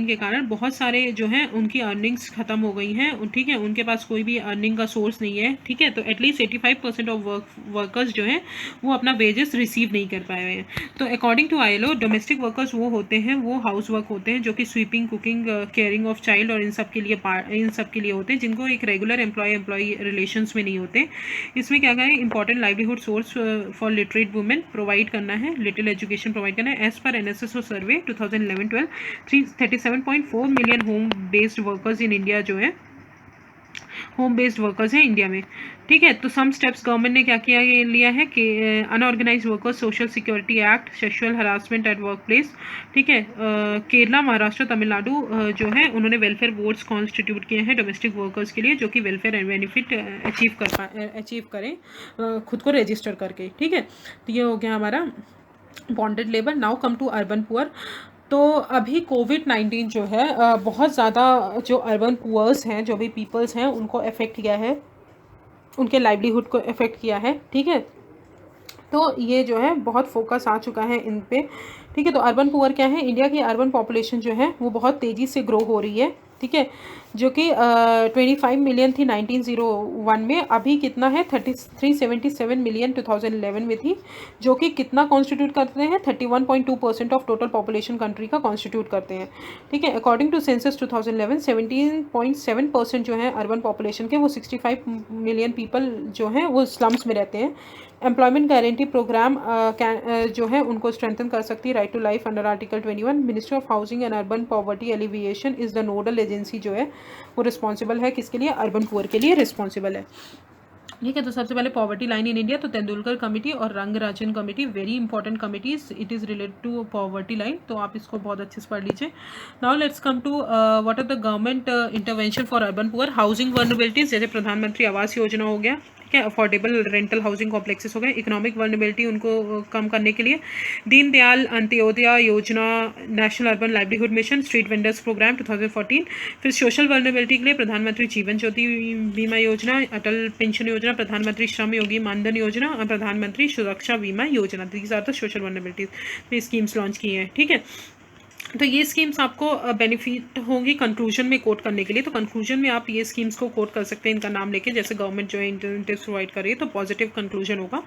के कारण बहुत सारे जो हैं उनकी अर्निंग्स ख़त्म हो गई हैं। ठीक है, उनके पास कोई भी अर्निंग का सोर्स नहीं है। ठीक है, तो एटलीस्ट 85% ऑफ वर्कर्स जो हैं वो अपना वेजेस रिसीव नहीं कर पाए हुए हैं। तो according to ILO domestic workers वो होते हैं, वो हाउस वर्क होते हैं जो कि sweeping, cooking, caring of child और इन सब के लिए होते हैं, जिनको एक रेगुलर एम्प्लॉय रिलेशंस में नहीं होते। इसमें क्या करें, important livelihood source for literate women provide करना है, लिटिल एजुकेशन प्रोवाइड करना है। As per NSSO survey 2011-12 37.4 million home based workers in India जो है होम बेस्ड वर्कर्स हैं इंडिया में। ठीक है, तो सम स्टेप्स गवर्नमेंट ने क्या किया लिया है कि unorganise workers social security act, sexual harassment at work place. ठीक है, केरला, महाराष्ट्र, तमिलनाडु जो है उन्होंने वेलफेयर बोर्ड्स कॉन्स्टिट्यूट किए हैं डोमेस्टिक वर्कर्स के लिए, जो कि वेलफेयर बेनिफिट अचीव करें खुद को रजिस्टर करके। ठीक है, तो ये हो गया हमारा bonded labour. Now come to urban poor. तो अभी कोविड-19 जो है बहुत ज़्यादा जो अर्बन पुअर्स हैं, जो भी पीपल्स हैं, उनको अफेक्ट किया है, उनके लाइवलीहुड को अफेक्ट किया है। ठीक है, तो ये जो है बहुत फोकस आ चुका है इन पे। ठीक है, तो अर्बन पुअर क्या है, इंडिया की अर्बन पॉपुलेशन जो है वो बहुत तेज़ी से ग्रो हो रही है। ठीक है, जो कि 25 मिलियन थी 1901 में, अभी कितना है 377 मिलियन 2011 में थी, जो कि कितना कॉन्स्टिट्यूट करते हैं 31.2% ऑफ टोटल पॉपुलेशन कंट्री का कॉन्स्टिट्यूट करते हैं। ठीक है, अकॉर्डिंग टू सेंसस 2011 17.7% जो है अर्बन पॉपुलेशन के, वो 65 मिलियन पीपल जो हैं वो स्लम्स में रहते हैं। एम्प्लॉयमेंट गारंटी प्रोग्राम जो है उनको स्ट्रेंथन कर सकती है, right to life under article 21। Ministry of housing and urban poverty alleviation is the nodal agency जो है वो रिस्पॉन्सिबल है, किसके लिए, अर्बन पुअर के लिए रिस्पॉन्सिबल है। ठीक है, तो सबसे पहले पॉवर्टी लाइन इन इंडिया, तो तेंदुलकर कमेटी और Rangarajan committee, very important committees, it is related to poverty line, तो आप इसको बहुत अच्छे से पढ़ लीजिए। Now let's come to what are the government intervention for urban poor. Housing vulnerabilities, जैसे प्रधानमंत्री आवास योजना हो गया, ठीक है, अफोर्डेबल रेंटल हाउसिंग कॉम्प्लेक्सेस हो गए। इकोनॉमिक वर्नेबिलिटी उनको कम करने के लिए Deendayal Antyodaya Yojana, national urban livelihood mission, street vendors programme 2014। फिर सोशल वर्नेबिलिटी के लिए प्रधानमंत्री जीवन ज्योति बीमा योजना, अटल पेंशन योजना, प्रधानमंत्री श्रम योगी मानधन योजना और प्रधानमंत्री Suraksha Bima Yojana, these are the social vulnerabilities. ये स्कीम्स लॉन्च की हैं। ठीक है, तो ये स्कीम्स आपको बेनिफिट होंगी कंक्लूजन में कोट करने के लिए, तो कंक्लूजन में आप ये स्कीम्स को कोट कर सकते हैं इनका नाम लेके, जैसे गवर्नमेंट जो है इंसेंटिव्स प्रोवाइड कर रही है, तो पॉजिटिव कंक्लूजन होगा,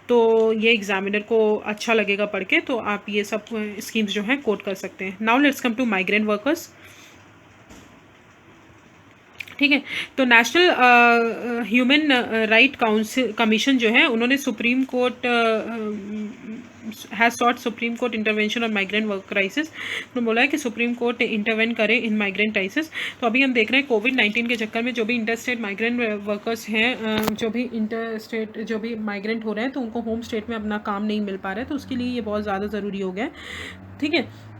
तो ये एग्जामिनर को अच्छा लगेगा पढ़ के, तो आप ये सब स्कीम्स जो हैं कोट कर सकते हैं। Now let's come to migrant workers. ठीक है, तो national human right council commission जो है उन्होंने supreme court has sought supreme court intervention और माइग्रेंट वर्क क्राइसिस। उन्होंने बोला है कि सुप्रीम कोर्ट इंटरवेन करे इन माइग्रेंट क्राइसिस। तो अभी हम देख रहे हैं कोविड-19 के चक्कर में जो भी इंटरस्टेट माइग्रेंट वर्कर्स हैं, जो भी माइग्रेंट हो रहे हैं, तो उनको होम स्टेट में अपना काम नहीं मिल पा रहा है, तो उसके लिए ये बहुत ज़्यादा ज़रूरी हो गया है। ठीक है,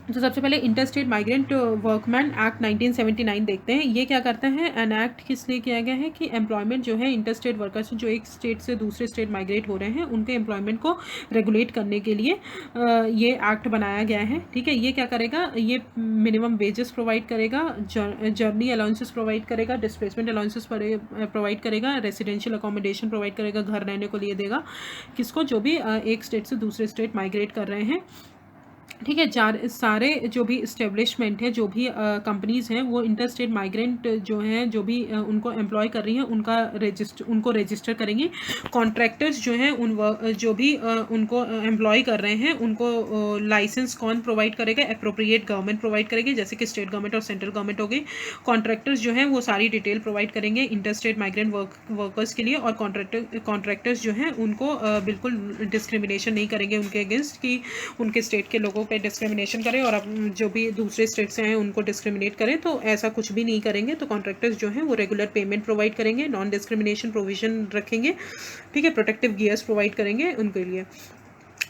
तो सबसे पहले इंटरस्टेट माइग्रेंट वर्कमैन एक्ट 1979 देखते हैं। ये क्या करता है, एन एक्ट किस लिए किया गया है कि एम्प्लॉयमेंट जो है इंटरस्टेट वर्कर्स जो एक स्टेट से दूसरे स्टेट माइग्रेट हो रहे हैं, उनके एम्प्लॉयमेंट को रेगुलेट करने के लिए ये एक्ट बनाया गया है। ठीक है, ये क्या करेगा, ये मिनिमम वेजेस प्रोवाइड करेगा, जर्नी अलाउंसेस प्रोवाइड करेगा, डिस्प्लेसमेंट अलाउंसेस प्रोवाइड करेगा, रेसिडेंशियल अकोमोडेशन प्रोवाइड करेगा, घर रहने को लिए देगा, किसको, जो भी एक स्टेट से दूसरे स्टेट माइग्रेट कर रहे हैं। ठीक है, सारे जो भी इस्टेब्लिशमेंट है, जो भी कंपनीज़ हैं, वो इंटरस्टेट माइग्रेंट जो हैं, जो भी उनको एम्प्लॉय कर रही हैं, उनको रजिस्टर करेंगी। कॉन्ट्रैक्टर्स जो हैं, जो भी उनको एम्प्लॉय कर रहे हैं, उनको लाइसेंस कौन प्रोवाइड करेगा, एप्रोप्रिएट गवर्नमेंट प्रोवाइड करेगी, जैसे कि स्टेट गवर्नमेंट और सेंट्रल गवर्नमेंट हो गई। कॉन्ट्रैक्टर्स जो हैं वो सारी डिटेल प्रोवाइड करेंगे इंटरस्टेट माइग्रेंट वर्कर्स के लिए, और कॉन्ट्रैक्टर्स जो हैं उनको बिल्कुल डिस्क्रिमिनेशन नहीं करेंगे उनके अगेंस्ट, कि उनके स्टेट के लोगों पे डिस्क्रिमिनेशन करें और अब जो भी दूसरे स्टेट से हैं उनको डिस्क्रिमिनेट करें, तो ऐसा कुछ भी नहीं करेंगे। तो कॉन्ट्रैक्टर्स जो हैं वो रेगुलर पेमेंट प्रोवाइड करेंगे, नॉन डिस्क्रिमिनेशन प्रोविजन रखेंगे। ठीक है, प्रोटेक्टिव गियर्स प्रोवाइड करेंगे उनके लिए।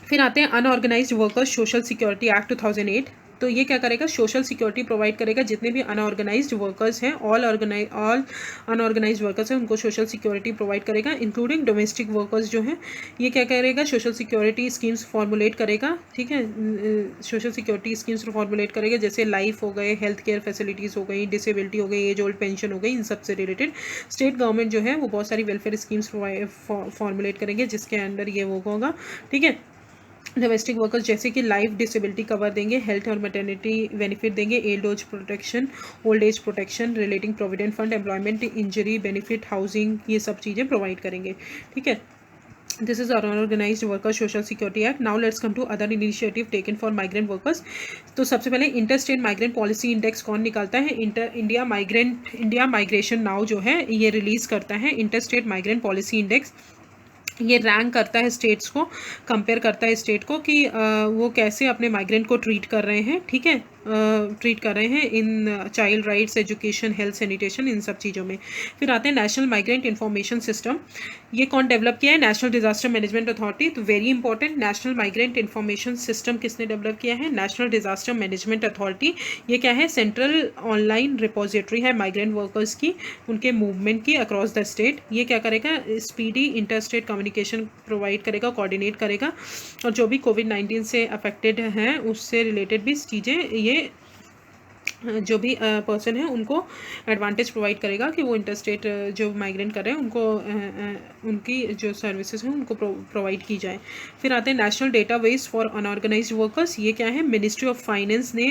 फिर आते हैं unorganised workers social security act 2008। तो ये क्या करेगा, सोशल सिक्योरिटी प्रोवाइड करेगा, जितने भी अनऑर्गेनाइज्ड वर्कर्स हैं, ऑल अनऑर्गेनाइज्ड वर्कर्स हैं, उनको सोशल सिक्योरिटी प्रोवाइड करेगा, इंक्लूडिंग डोमेस्टिक वर्कर्स जो हैं। ये क्या करेगा, सोशल सिक्योरिटी स्कीम्स फॉर्मुलेट करेगा। ठीक है, सोशल सिक्योरिटी स्कीम्स फॉर्मुलेट करेगा, जैसे लाइफ हो गए, हेल्थ केयर फैसिलिटीज़ हो गई, डिसेबिलिटी हो गई, एज ओल्ड पेंशन हो गई, इन सब से रिलेटेड स्टेट गवर्नमेंट जो है वो बहुत सारी वेलफेयर स्कीम्स फॉर्मुलेट करेंगे, जिसके अंडर ये वो होगा। ठीक है, डोमेस्टिक वर्कर्स जैसे कि लाइफ डिसेबिलिटी कवर देंगे, हेल्थ और मैटरनिटी बेनिफिट देंगे, old age protection relating provident fund, employment injury benefit, housing, ये सब चीज़ें प्रोवाइड करेंगे। ठीक है, This is our Unorganized Workers Social Security Act. Now let's come to other initiative taken for migrant workers. तो सबसे पहले inter state migrant policy index कौन निकालता है? इंडिया माइग्रेशन नाउ जो है ये रिलीज़ करता है inter state migrant policy index. ये रैंक करता है स्टेट्स को, कंपेयर करता है स्टेट को कि वो कैसे अपने माइग्रेंट को ट्रीट कर रहे हैं, ठीक है, ट्रीट कर रहे हैं in child rights, education, health, sanitation, इन सब चीज़ों में। फिर आते हैं नेशनल माइग्रेंट इन्फॉर्मेशन सिस्टम। ये कौन डेवलप किया है? National disaster management authority. तो very important, national migrant information system किसने डेवलप किया है? National disaster management authority. ये क्या है? सेंट्रल ऑनलाइन रिपोजिटरी है माइग्रेंट वर्कर्स की, उनके मूवमेंट की अक्रॉस द स्टेट। ये क्या करेगा? Speedy inter state communication provide करेगा, कोऑर्डिनेट करेगा, और जो भी कोविड-19 से अफेक्टेड हैं उससे रिलेटेड भी चीज़ें ये जो भी पर्सन है उनको एडवांटेज प्रोवाइड करेगा कि वो इंटरस्टेट जो माइग्रेंट कर रहे हैं उनको उनकी जो सर्विसेज हैं उनको प्रोवाइड की जाए। फिर आते हैं national database for unorganised workers. ये क्या है? मिनिस्ट्री ऑफ फाइनेंस ने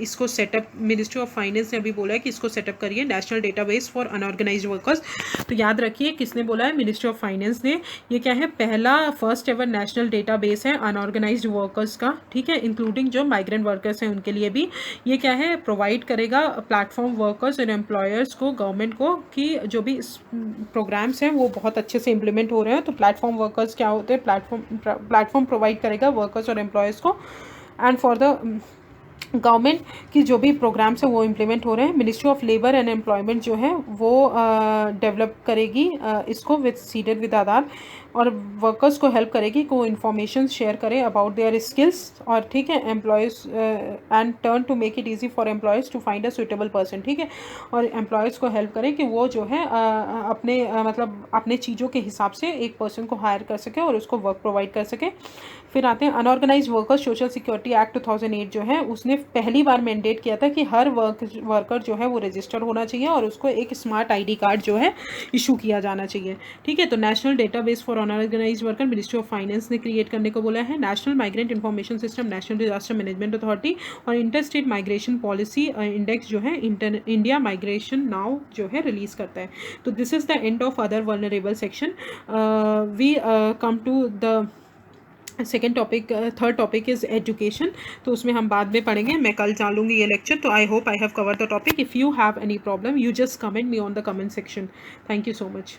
इसको सेटअप, मिनिस्ट्री ऑफ फाइनेंस ने अभी बोला है कि इसको सेटअप करिए, national database for unorganised workers. तो याद रखिए किसने बोला है? मिनिस्ट्री ऑफ फाइनेंस ने। ये क्या है? पहला फर्स्ट एवर नेशनल डेटाबेस है अनऑर्गेनाइज्ड वर्कर्स का, ठीक है, इंक्लूडिंग जो माइग्रेंट वर्कर्स हैं उनके लिए भी। ये क्या है? प्रोवाइड करेगा प्लेटफॉर्म वर्कर्स और एम्प्लॉयर्स को, गवर्नमेंट को, कि जो भी प्रोग्राम्स हैं वो बहुत अच्छे से इम्प्लीमेंट हो रहे हैं। तो प्लेटफॉर्म वर्कर्स क्या होते हैं? प्लेटफॉर्म प्रोवाइड करेगा वर्कर्स और एम्प्लॉयर्स को, एंड फॉर द गवर्नमेंट की जो भी प्रोग्राम्स हैं वो इम्प्लीमेंट हो रहे हैं। Ministry of labour and employment जो है वो डेवलप करेगी इसको विद सीडेड विद आधार, और वर्कर्स को हेल्प करेगी को इन्फॉर्मेशन शेयर करें अबाउट देयर स्किल्स, और ठीक है, employees and turn to make it easy for employees to find a suitable person, ठीक है, और एम्प्लॉयज़ को हेल्प करें कि वो जो है अपने मतलब अपने चीज़ों के हिसाब से एक पर्सन को हायर कर सके और उसको वर्क प्रोवाइड कर सके। फिर आते हैं unorganised workers social security act 2008 जो है उसने पहली बार मैंडेट किया था कि हर वर्कर जो है वो रजिस्टर होना चाहिए और उसको एक स्मार्ट आईडी कार्ड जो है इशू किया जाना चाहिए, ठीक है। तो national database for unorganized worker ministry of finance ने क्रिएट करने को बोला है। National migrant information system national disaster management authority, और inter state migration policy index जो है इंडिया माइग्रेशन नाउ जो है रिलीज करता है। तो this is the end of other vulnerable section. We come to the second topic, third topic is education. तो उसमें हम बाद में पढ़ेंगे, मैं कल डालूंगी ये लेक्चर। तो I hope I have cover the topic. If you have any problem you just comment me on the comment section. Thank you so much.